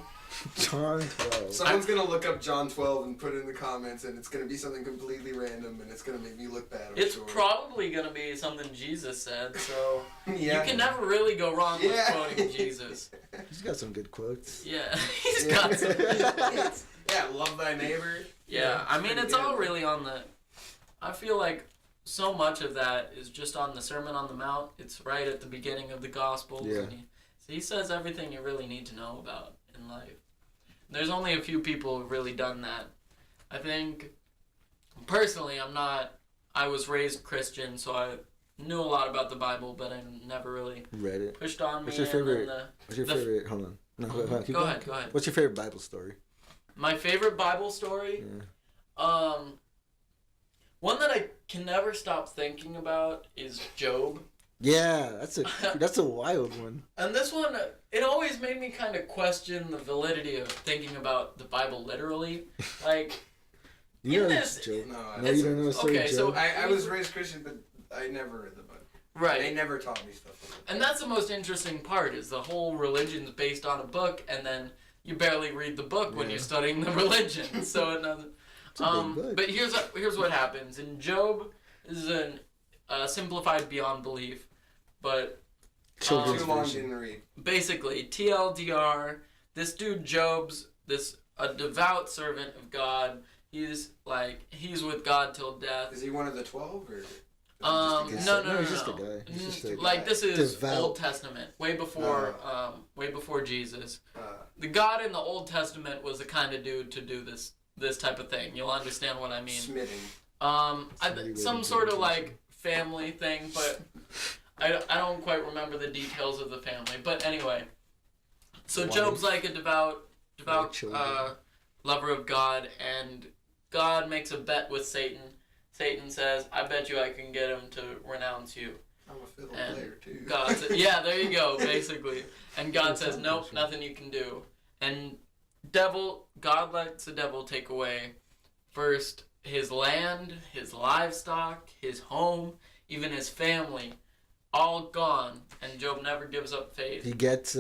John 12. Someone's going to look up John 12 and put it in the comments, and it's going to be something completely random, and it's going to make me look bad, It's probably going to be something Jesus said, so yeah. you can never really go wrong with quoting Jesus. He's got some good quotes. Yeah, he's got some good quotes. Yeah, love thy neighbor. Yeah, I mean, it's all really on the... I feel like so much of that is just on the Sermon on the Mount. It's right at the beginning of the Gospels. Yeah. And he says everything you really need to know about in life. There's only a few people who've really done that. I think, personally, I was raised Christian, so I knew a lot about the Bible, but I never really read it. pushed on me. What's your favorite? Hold on. No, hold on. Go ahead. What's your favorite Bible story? My favorite Bible story? Yeah. One that I can never stop thinking about is Job. Yeah, that's a wild one. And this one, it always made me kind of question the validity of thinking about the Bible literally. Like, You know this, Job. No, You don't know the story okay, of so Job? I was raised Christian, but I never read the Bible. right. They never taught me stuff like that. And that's the most interesting part, is the whole religion's based on a book, and then you barely read the book when you're studying the religion. So it doesn't... But here's what happens. In Job, this is a simplified beyond belief, but Children's Too long, version. didn't read. basically, TLDR, this dude Job's a devout servant of God. He's with God till death. Is he one of the 12 or? No, He's just a guy. He's just a Like this is devout. Old Testament, way before Jesus. Uh, The God in the Old Testament was the kind of dude to do this type of thing. You'll understand what I mean. Smitten. Some sort of like family thing, but I don't quite remember the details of the family. But anyway, so Job's like a devout lover of God, and God makes a bet with Satan. Satan says, "I bet you I can get him to renounce you." I'm a fiddle And player too. God says, yeah, there you go, basically. And God says, "Nope, nothing you can do." And God lets the devil take away first his land, his livestock, his home, even his family, all gone. And Job never gives up faith. He gets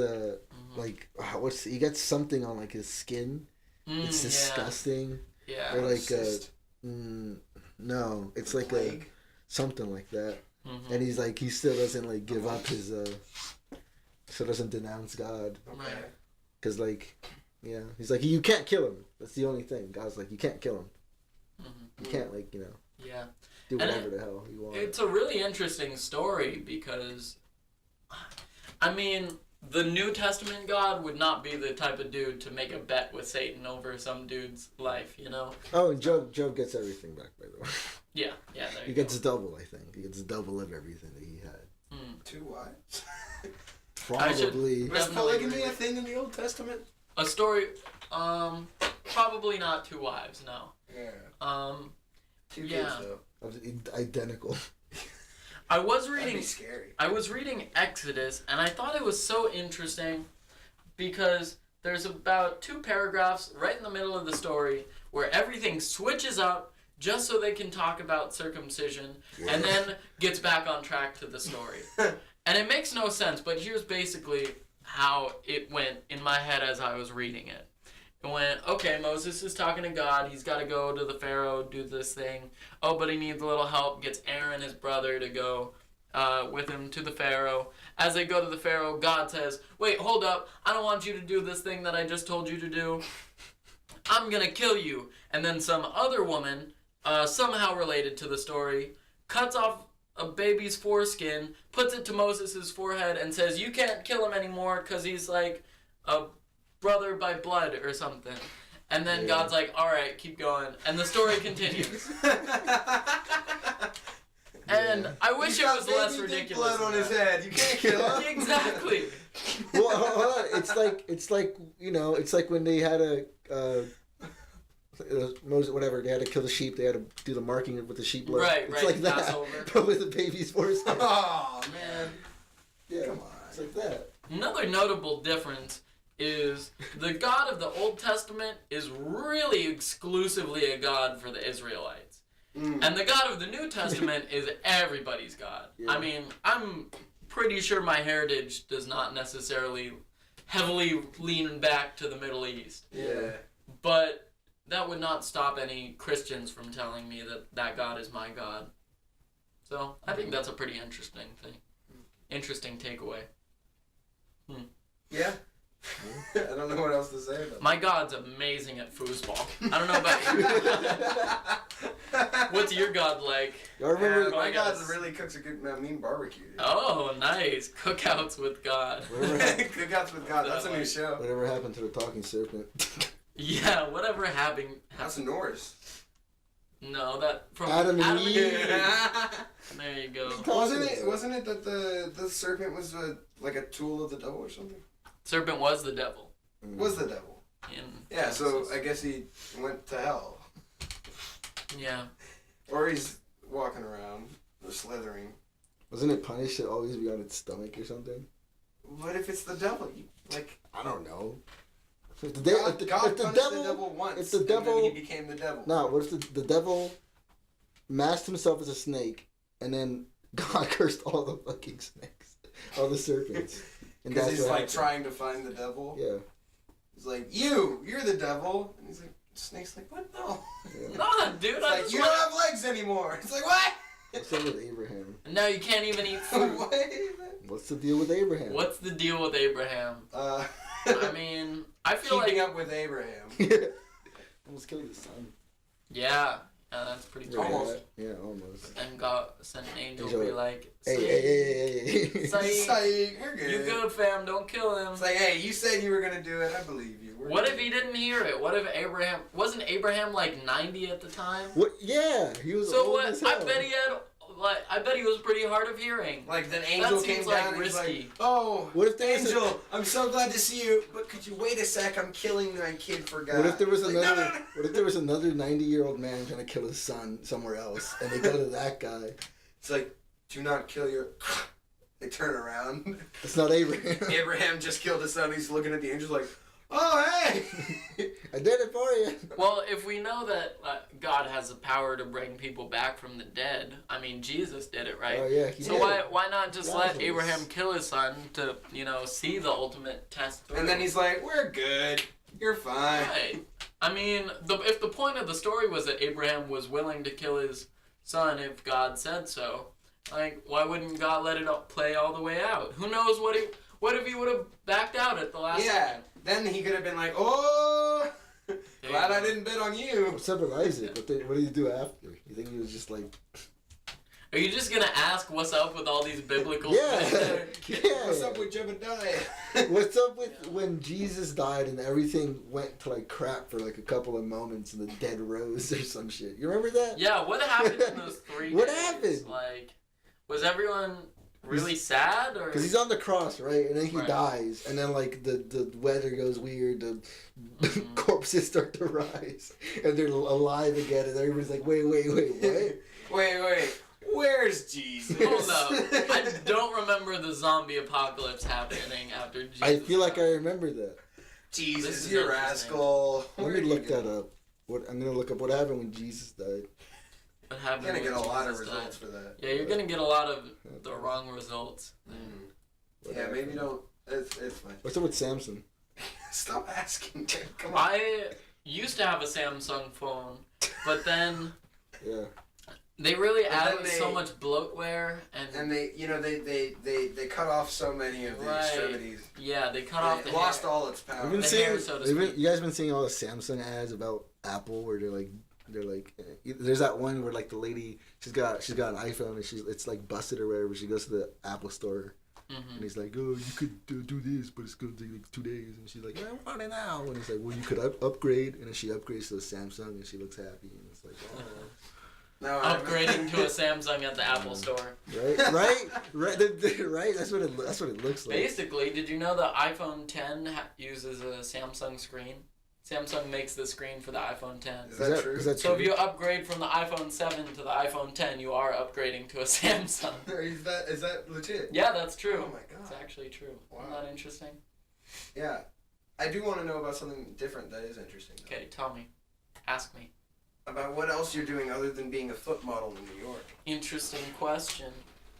he gets something on like his skin. It's Yeah. disgusting. Yeah. Or like Cyst. no, it's like Plague. something like that. Mm-hmm. And he's like he still doesn't like give up his still doesn't denounce God. Okay. Cause like he's like you can't kill him. That's the only thing. God's like you can't kill him. Mm-hmm. You can't like Yeah. do And whatever the hell you want. It's a really interesting story because, I mean, the New Testament God would not be the type of dude to make a bet with Satan over some dude's life, you know? Oh, and Job gets everything back, by the way. Yeah, there He you gets double, I think. He gets double of everything that he had. go. Mm. 2 wives. Probably. Was Definitely polygamy agree. a thing in the Old Testament? A story, probably not 2 wives, no. Yeah. 2 yeah. kids though. Identical. I was That'd reading be scary. Exodus, and I thought it was so interesting because there's about 2 paragraphs right in the middle of the story where everything switches up just so they can talk about circumcision and then gets back on track to the story. And it makes no sense, but here's basically how it went in my head as I was reading it. It went, okay, Moses is talking to God. He's got to go to the Pharaoh, do this thing. Oh, but he needs a little help. Gets Aaron, his brother, to go with him to the Pharaoh. As they go to the Pharaoh, God says, wait, hold up. I don't want you to do this thing that I just told you to do. I'm going to kill you. And then some other woman, somehow related to the story, cuts off a baby's foreskin, puts it to Moses' forehead, and says, you can't kill him anymore because he's like a brother by blood or something. And then God's like, all right, keep going. And the story continues. And I wish it was less ridiculous. Blood on his head. You can't kill him. Exactly. Well, hold on. It's like when they had Moses, whatever, they had to kill the sheep. They had to do the marking with the sheep blood. Right, It's right, like that, Passover. but with the baby's foreskin. Oh man. Yeah, Come on. it's like that. Another notable difference is the God of the Old Testament is really exclusively a God for the Israelites. And the God of the New Testament is everybody's God. Yeah. I mean, I'm pretty sure my heritage does not necessarily heavily lean back to the Middle East. Yeah. But that would not stop any Christians from telling me that God is my God. So I think that's a pretty interesting thing. Interesting takeaway. Yeah. I don't know what else to say about My God's amazing at foosball. I don't know about you. What's your God like? Y'all remember? My God guess. really cooks a good mean barbecue. Dude. Oh, nice. Cookouts with God. Cookouts with God. That's a new show. Whatever happened to the talking serpent? Yeah, whatever happened. That's Norse. No, that from Adam and Eve. There you go. Wasn't it that the serpent was like a tool of the devil or something? Serpent was the devil. Was the devil? Yeah, so I guess he went to hell. Yeah. Or he's walking around or slithering. Wasn't it punished to always be on its stomach or something? What if it's the devil? I don't know. If the God punished the devil once, if the devil, and then he became the devil. No, what if the devil masked himself as a snake and then God cursed all the fucking snakes, all the serpents? Because he's like trying to find the devil. Yeah. He's like, you're the devil. And he's like, Snake's like, what? No. Yeah. Nah, dude. It's like, you don't have legs anymore. It's like, what? What's up with Abraham? Now you can't even eat food. What? What's the deal with Abraham? What's the deal with Abraham? I mean, I feel keeping like up with Abraham. Almost killed his son. yeah, that's pretty cool. Almost. Yeah, almost. And God sent an angel to Angel. be like, Hey. Say, You're good. you good, fam? Don't kill him. It's like, hey, you said you were gonna do it. I believe you. What if he didn't hear it? What if Abraham wasn't Abraham like 90 at the time? What? Yeah, he was. So old what? as hell. I bet he was pretty hard of hearing. Like the angel That came seems down like and he's risky. like, oh, What if there was Angel, I'm so glad to see you, but could you wait a sec? I'm killing my kid for God. What if there was Like, another? no. What if there was another 90-year-old man trying to kill his son somewhere else, and they go to that guy? It's like, do not kill your. They turn around. It's not Abraham. Abraham just killed his son. He's looking at the angels like, oh hey. I did it for you. Well, if we know that God has the power to bring people back from the dead, I mean, Jesus did it, right? Oh yeah, he So did. why not just let Lazarus. Abraham kill his son to, see the ultimate test through? And then he's like, we're good. You're fine. Right. I mean, if the point of the story was that Abraham was willing to kill his son if God said so, like, why wouldn't God let it play all the way out? Who knows what if he would have backed out at the last Yeah. second? Then he could have been like, oh, glad I didn't bet on you. What's up with Isaac? What did he do after? You think he was just like? Are you just gonna ask what's up with all these biblical Yeah. things? Yeah. What's up with Jebediah? What's up with when Jesus died and everything went to like crap for like a couple of moments and the dead rose or some shit? You remember that? Yeah, what happened in those 3 What days? happened? Like, was everyone really sad or? Because he's on the cross, right? And then he Right. dies, and then like the weather goes weird, the corpses start to rise, and they're alive again, and everybody's like, wait, what? Wait. Where's Jesus? Hold up. I don't remember the zombie apocalypse happening after Jesus. I feel like I died. remember that. This Jesus, is you interesting. rascal. Let me look that up. I'm gonna look up what happened when Jesus died. What happened You're gonna when get a lot of Jesus results died. for that. Yeah, you're gonna get a lot of the wrong results. Yeah, maybe don't. It's fine. What's up with Samson? Stop asking. Come on. I used to have a Samsung phone, but then Yeah. they really And added then they- so much bloatware And they cut off so many of the Right. extremities. yeah, they cut off the It lost hair. all its power. I've been The seeing. hair, so to you speak. guys been seeing all the Samsung ads about Apple where they're like, there's that one where like the lady she's got an iPhone and it's like busted or whatever. She goes to the Apple store and he's like, oh, you could do this, but it's gonna take like 2 days. And she's like, I want it now. And he's like, well, you could upgrade. And then she upgrades to a Samsung and she looks happy. And it's like, oh. No, I Upgrading to a Samsung at the Apple store. Right. That's what it looks like. Basically, did you know the iPhone 10 uses a Samsung screen? Samsung makes the screen for the iPhone 10. Is that true? Is that So true? if you upgrade from the iPhone 7 to the iPhone 10, you are upgrading to a Samsung. Is that legit? Yeah, that's true. Oh my god. It's actually true. Wow. Isn't that interesting? Yeah. I do want to know about something different that is interesting. though. Okay, tell me. Ask me. About what else you're doing other than being a foot model in New York. Interesting question.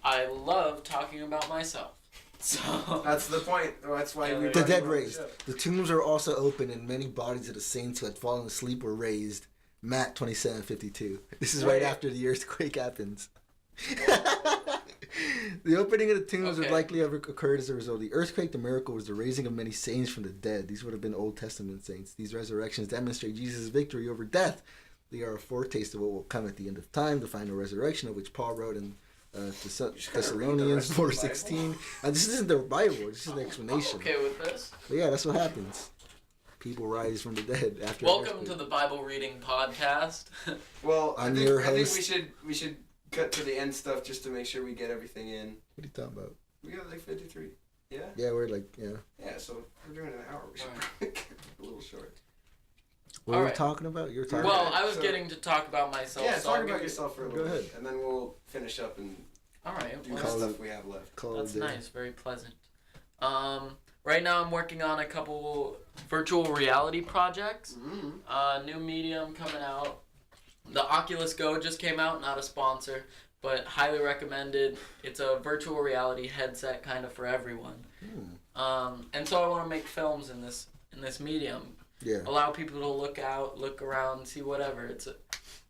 I love talking about myself. So That's the point. That's why we. The dead raised. The tombs are also open, and many bodies of the saints who had fallen asleep were raised. Matt 27:52. This is right Wait. after the earthquake happens. The opening of the tombs would Okay. likely have occurred as a result of the earthquake. The miracle was the raising of many saints from the dead. These would have been Old Testament saints. These resurrections demonstrate Jesus' victory over death. They are a foretaste of what will come at the end of time, the final resurrection of which Paul wrote in Thessalonians 4:16. This isn't the Bible. This is an I'm explanation. okay with this. But yeah, that's what happens. People rise from the dead after. Welcome to the Bible reading podcast. Well, I'm your I think host. we should cut to the end stuff just to make sure we get everything in. What are you talking about? We got like 53. Yeah. Yeah, we're like, yeah. Yeah. So we're doing an hour. We should get a little short. What were we Alright. talking about? You were talking Well, about. I was So- getting to talk about myself. Yeah. so Talk I'll about give you- yourself for a Go little ahead. bit, and then we'll finish up and All right. do well, the Call stuff it- we have left. Call That's it a day. nice. Very pleasant. Right now I'm working on a couple virtual reality projects. New medium coming out. The Oculus Go just came out, not a sponsor, but highly recommended. It's a virtual reality headset kind of for everyone. And so I want to make films in this medium. Yeah. Allow people to look around, see whatever. It's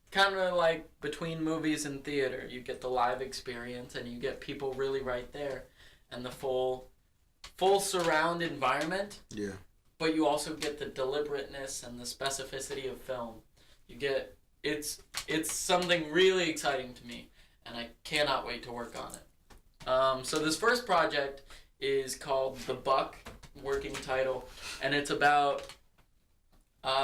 kind of like between movies and theater. You get the live experience and you get people really right there. and the full surround environment. Yeah. But you also get the deliberateness and the specificity of film. You get it's something really exciting to me, and I cannot wait to work on it. So this first project is called The Buck, working title, and it's about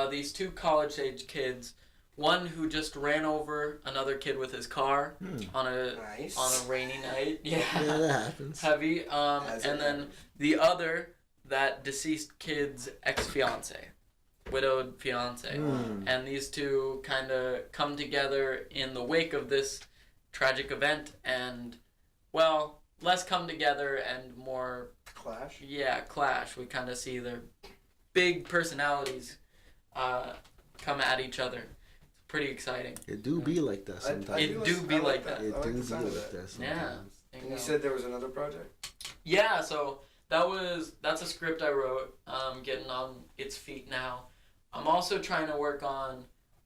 these two college-age kids. One who just ran over another kid with his car on a rainy night. Yeah, that happens. Heavy. And then the other, that deceased kid's ex-fiance, widowed fiance. And these two kind of come together in the wake of this tragic event, and, well, less come together and more... Clash? Yeah, clash. We kind of see their big personalities come at each other. Pretty exciting. It do be like that sometimes. It do be like that. It do be like that sometimes. Yeah. And you said there was another project? Yeah, so that's a script I wrote, getting on its feet now. I'm also trying to work on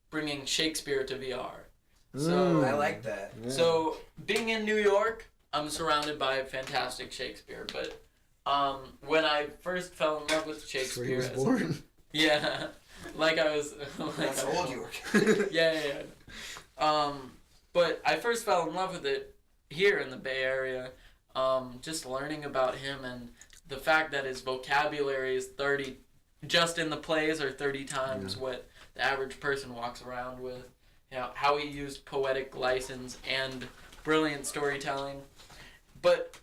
bringing Shakespeare to VR. So I like that. Yeah. So being in New York, I'm surrounded by fantastic Shakespeare, but when I first fell in love with Shakespeare, That's where he was born. Yeah. Like I was... That's old York. Yeah. But I first fell in love with it here in the Bay Area, just learning about him and the fact that his vocabulary is 30, just in the plays, are 30 times what the average person walks around with. You know, how he used poetic license and brilliant storytelling. But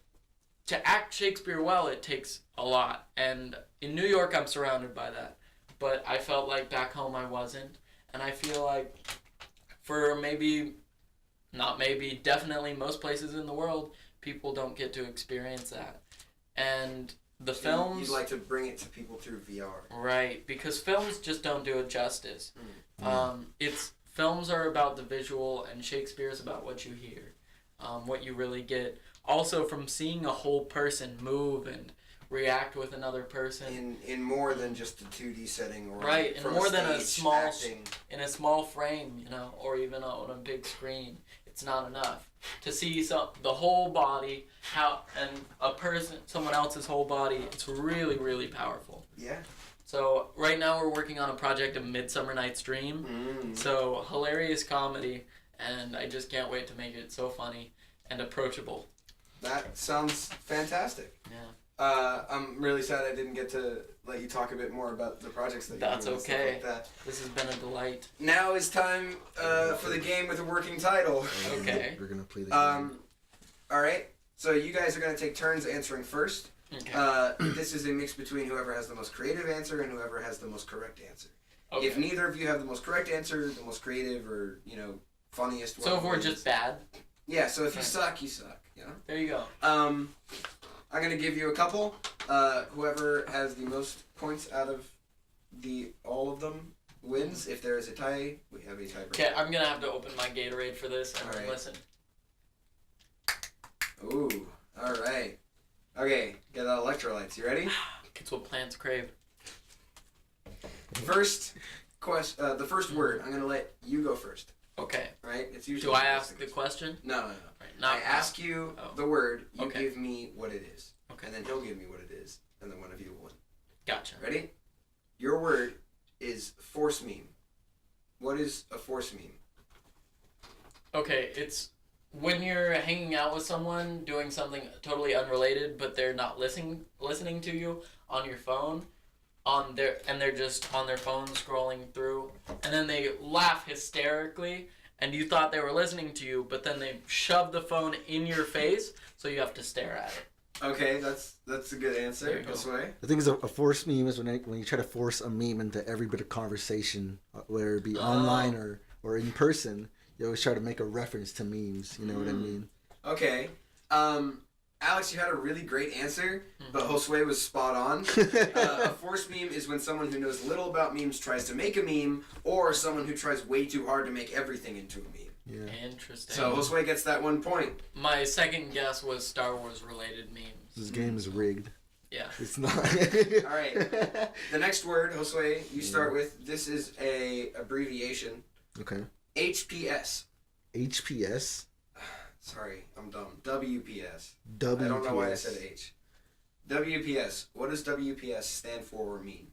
to act Shakespeare well, it takes a lot. And in New York, I'm surrounded by that. But I felt like back home I wasn't. And I feel like for definitely most places in the world, people don't get to experience that. And the films... You'd like to bring it to people through VR. Right, because films just don't do it justice. Films are about the visual, and Shakespeare is about what you hear, what you really get. Also, from seeing a whole person move and react with another person in more than just a 2D setting, or right, in more than a small acting. In a small frame, you know, or even on a big screen. It's not enough to see the whole body, someone else's whole body. It's really, really powerful. Yeah. So right now we're working on a project of Midsummer Night's Dream. So hilarious comedy, and I just can't wait to make it so funny and approachable. That sounds fantastic. Yeah. I'm really sad I didn't get to let you talk a bit more about the projects that That's you're doing. okay. Like that. This has been a delight. Now is time for the game with a working title. Okay. We're gonna play the game. All right. So you guys are gonna take turns answering first. Okay. This is a mix between whoever has the most creative answer and whoever has the most correct answer. Okay. If neither of you have the most correct answer, the most creative, or funniest. So if we're just bad. Yeah. So if you suck, you suck. You know. There you go. I'm gonna give you a couple. Whoever has the most points out of all of them wins. If there is a tie, we have a tiebreaker. Okay, I'm gonna have to open my Gatorade for this and then listen. Ooh, all right. Okay, get the electrolytes. You ready? It's what plants crave. First question. The first word. I'm gonna let you go first. Okay. Right? It's usually. Do I ask the question? No. Right. I ask you the word. You give me what it is. Okay. And then he'll give me what it is, and then one of you will win. Gotcha. Ready? Your word is force meme. What is a force meme? Okay, it's when you're hanging out with someone doing something totally unrelated, but they're not listening to you on your phone, and they're just on their phone scrolling through, and then they laugh hysterically, and you thought they were listening to you, but then they shove the phone in your face, so you have to stare at it. Okay, that's a good answer. This way. The thing is, a force meme is when you try to force a meme into every bit of conversation, whether it be online or in person. You always try to make a reference to memes. You know what I mean? Okay. Alex, you had a really great answer, but Josue was spot on. A force meme is when someone who knows little about memes tries to make a meme, or someone who tries way too hard to make everything into a meme. Yeah. Interesting. So Josue gets that 1 point. My second guess was Star Wars related memes. This game is rigged. Yeah. It's not. All right. The next word, Josue, you start with. This is a abbreviation. Okay. HPS. HPS. Sorry, I'm dumb. WPS. WPS. I don't know why I said H. WPS. What does WPS stand for or mean?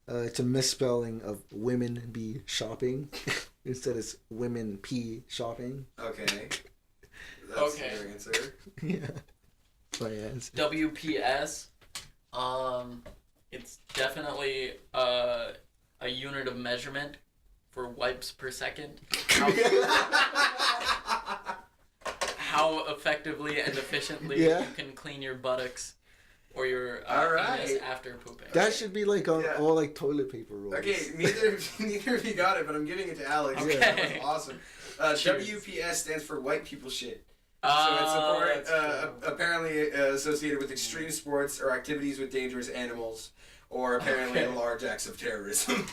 It's a misspelling of women be shopping. Instead it's women p shopping. Okay. That's your answer. Yeah. My answer. WPS. It's definitely a unit of measurement for wipes per second. How effectively and efficiently you can clean your buttocks or your anus after pooping. That should be like on all like toilet paper rolls. Okay, neither of you got it, but I'm giving it to Alex. Okay. That was awesome. WPS stands for white people shit. So it's apparently associated with extreme sports or activities with dangerous animals, or apparently large acts of terrorism.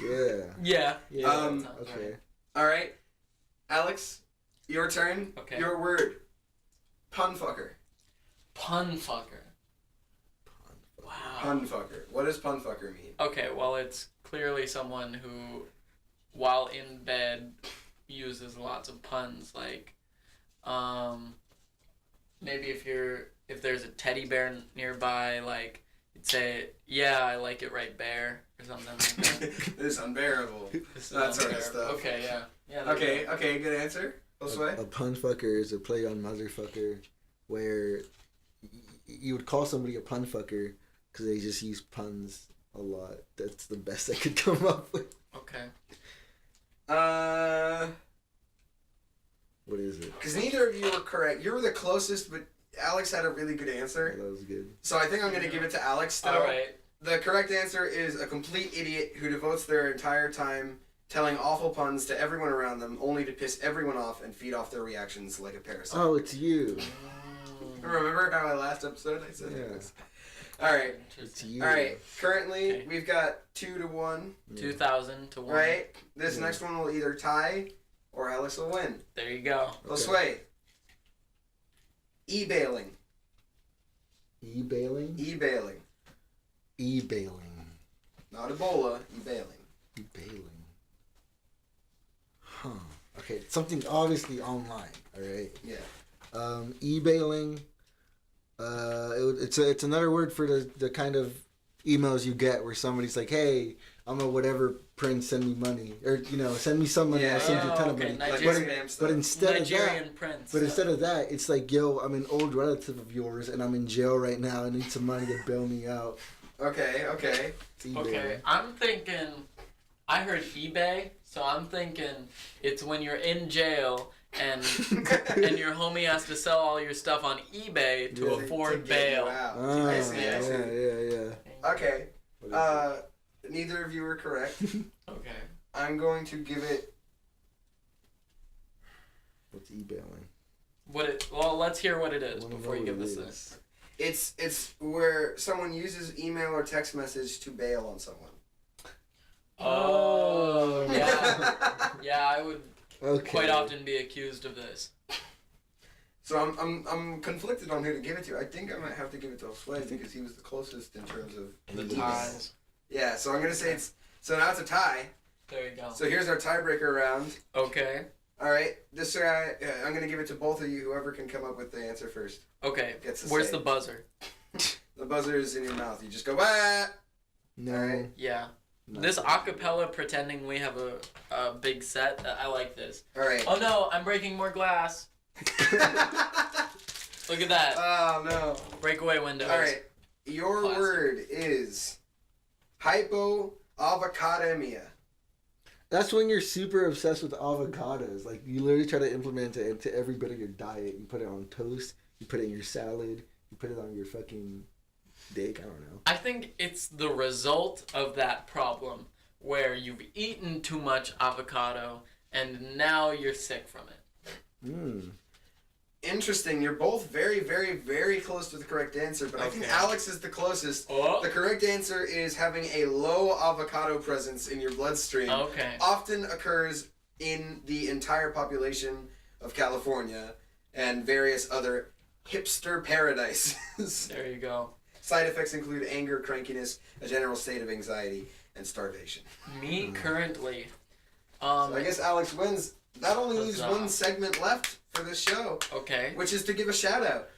Yeah. Okay. All right, Alex, your turn. Okay. Your word. Pun fucker. Pun fucker. Wow. Pun fucker. What does pun fucker mean? Okay, well, it's clearly someone who, while in bed, uses lots of puns. Like, maybe if there's a teddy bear nearby, like, you'd say, "Yeah, I like it right, bear," or something like that. This is unbearable. This is That sort of unbearable. stuff. Okay, yeah. Okay, good answer. A pun fucker is a play on motherfucker, where you would call somebody a pun fucker because they just use puns a lot. That's the best I could come up with. Okay. What is it? Because neither of you were correct. You were the closest, but Alex had a really good answer. Oh, that was good. So I think I'm going to give it to Alex still. All right. The correct answer is a complete idiot who devotes their entire time telling awful puns to everyone around them, only to piss everyone off and feed off their reactions like a parasite. Oh, it's you. Remember how last episode I said it was? All right. It's you. All right. Currently, we've got 2-1. 2,000 to 1. Right? This next one will either tie or Alex will win. There you go. Josue. E-bailing. E-bailing? E-bailing. E-bailing. Not Ebola, e-bailing. E-bailing. Huh. Okay, something obviously online, alright? Yeah. E-bailing, it's another word for the kind of emails you get where somebody's like, hey, I'm a whatever prince, send me money. Or, send me some money, I'll send you a ton of money. But instead of that, it's like, yo, I'm an old relative of yours and I'm in jail right now. I need some money to bail me out. Okay. Okay, I'm thinking, I heard eBay, so I'm thinking it's when you're in jail and your homie has to sell all your stuff on eBay to afford bail. Yeah. Okay. Neither of you are correct. Okay. I'm going to give it... What's e-bailing? Well, let's hear what it is before you give us this. It's where someone uses email or text message to bail on someone. Oh, yeah, I would quite often be accused of this. So I'm conflicted on who to give it to. I think I might have to give it to Josue because he was the closest in terms of The ties. Yeah, so I'm gonna say so now it's a tie. There you go. So here's our tiebreaker round. Okay. All right, this guy, I'm gonna give it to both of you. Whoever can come up with the answer first. Okay. Gets to Where's say the buzzer? The buzzer is in your mouth. You just go, "Wah!" No. All right. Yeah. This acapella pretending we have a big set. I like this. All right. Oh no, I'm breaking more glass. Look at that. Oh no. Breakaway windows. All right. Your word is hypoavocademia. That's when you're super obsessed with avocados. Like, you literally try to implement it into every bit of your diet. You put it on toast. You put it in your salad. You put it on your fucking dick. I don't know. I think it's the result of that problem where you've eaten too much avocado and now you're sick from it. Interesting. You're both very, very, very close to the correct answer, but I think Alex is the closest. Oh. The correct answer is having a low avocado presence in your bloodstream. Okay. Often occurs in the entire population of California and various other hipster paradises. There you go. Side effects include anger, crankiness, a general state of anxiety, and starvation. Me currently. So I guess Alex wins. That only leaves Huzzah. one segment left for this show, Okay. which is to give a shout out.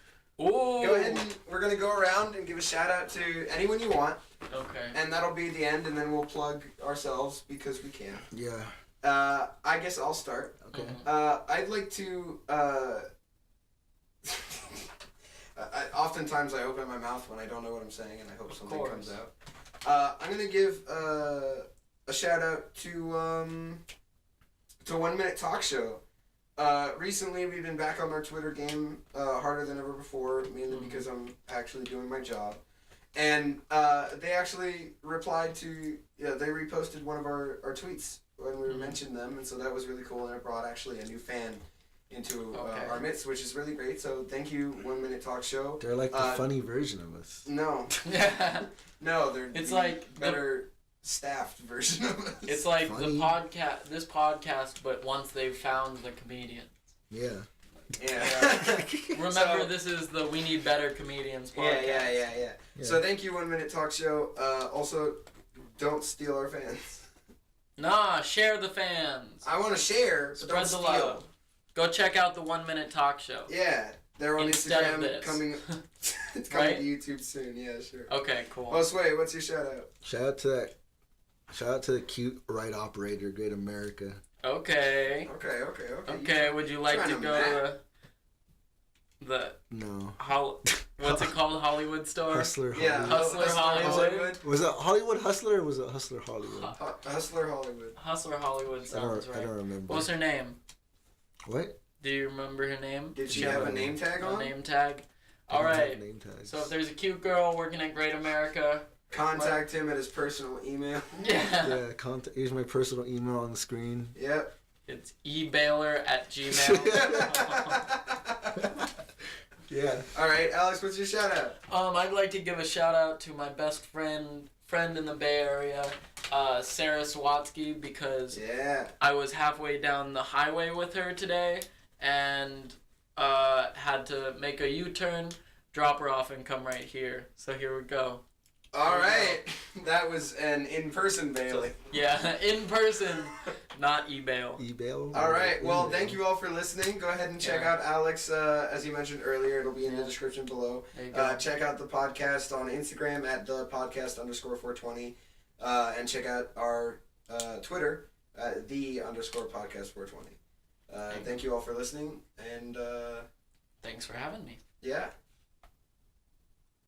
Ooh. Go ahead and we're gonna go around and give a shout out to anyone you want, Okay. and that'll be the end, and then we'll plug ourselves because we can. Yeah. I guess I'll start. Okay. I'd like to. Oftentimes I open my mouth when I don't know what I'm saying, and I hope something comes out. I'm gonna give a shout out to 1 Minute Talk Show. Recently, we've been back on our Twitter game harder than ever before, mainly because I'm actually doing my job. And they actually replied to, they reposted one of our tweets when we mentioned them, and so that was really cool, and it brought actually a new fan into our midst, which is really great. So thank you, 1 Minute Talk Show. They're like the funny version of us. No. No, they're It's like better staffed version of us. It's like Funny. this podcast, but once they've found the comedian. Yeah. Yeah. Remember, this is the We Need Better Comedians podcast. Yeah. So thank you, 1 Minute Talk Show. Also, don't steal our fans. Nah, share the fans. I want to share, but Spread don't the steal. love. Go check out the 1 Minute Talk Show. Yeah, they're on Instead of Instagram. this. Coming, it's coming Right? to YouTube soon. Yeah, sure. Okay, cool. Oh, Sway, what's your shout out? Shout out to the cute ride operator, Great America. Okay. Okay. Would you like trying to to go to the No. what's it called? Hollywood store? Hustler Yeah, Hollywood. Hustler Hollywood. Was it Hollywood Hustler or was it Hustler Hollywood? Hustler Hollywood. Hustler Hollywood sounds I right. don't remember. What's her name? What? Do you remember her name? Did she have a name tag A on? name tag. All I don't have right. name tags. So if there's a cute girl working at Great America, Contact him at his personal email. yeah, Here's my personal email on the screen. Yep. it's eBailer@gmail. Yeah. All right, Alex, what's your shout out? I'd like to give a shout out to my best friend in the Bay Area, Sarah Swatsky, because Yeah. I was halfway down the highway with her today and had to make a U-turn, drop her off, and come right here. So here we go. All right. That was an in-person Bailey. Yeah, in person, not eBail. Ebail. All right. Well, thank you all for listening. Go ahead and check Yeah. out Alex, as you mentioned earlier. It'll be in the description below. There you go. Check out the podcast on Instagram at @thepodcast_420. And check out our Twitter at @the_podcast420. Thank you all for listening. And Thanks for having me. yeah.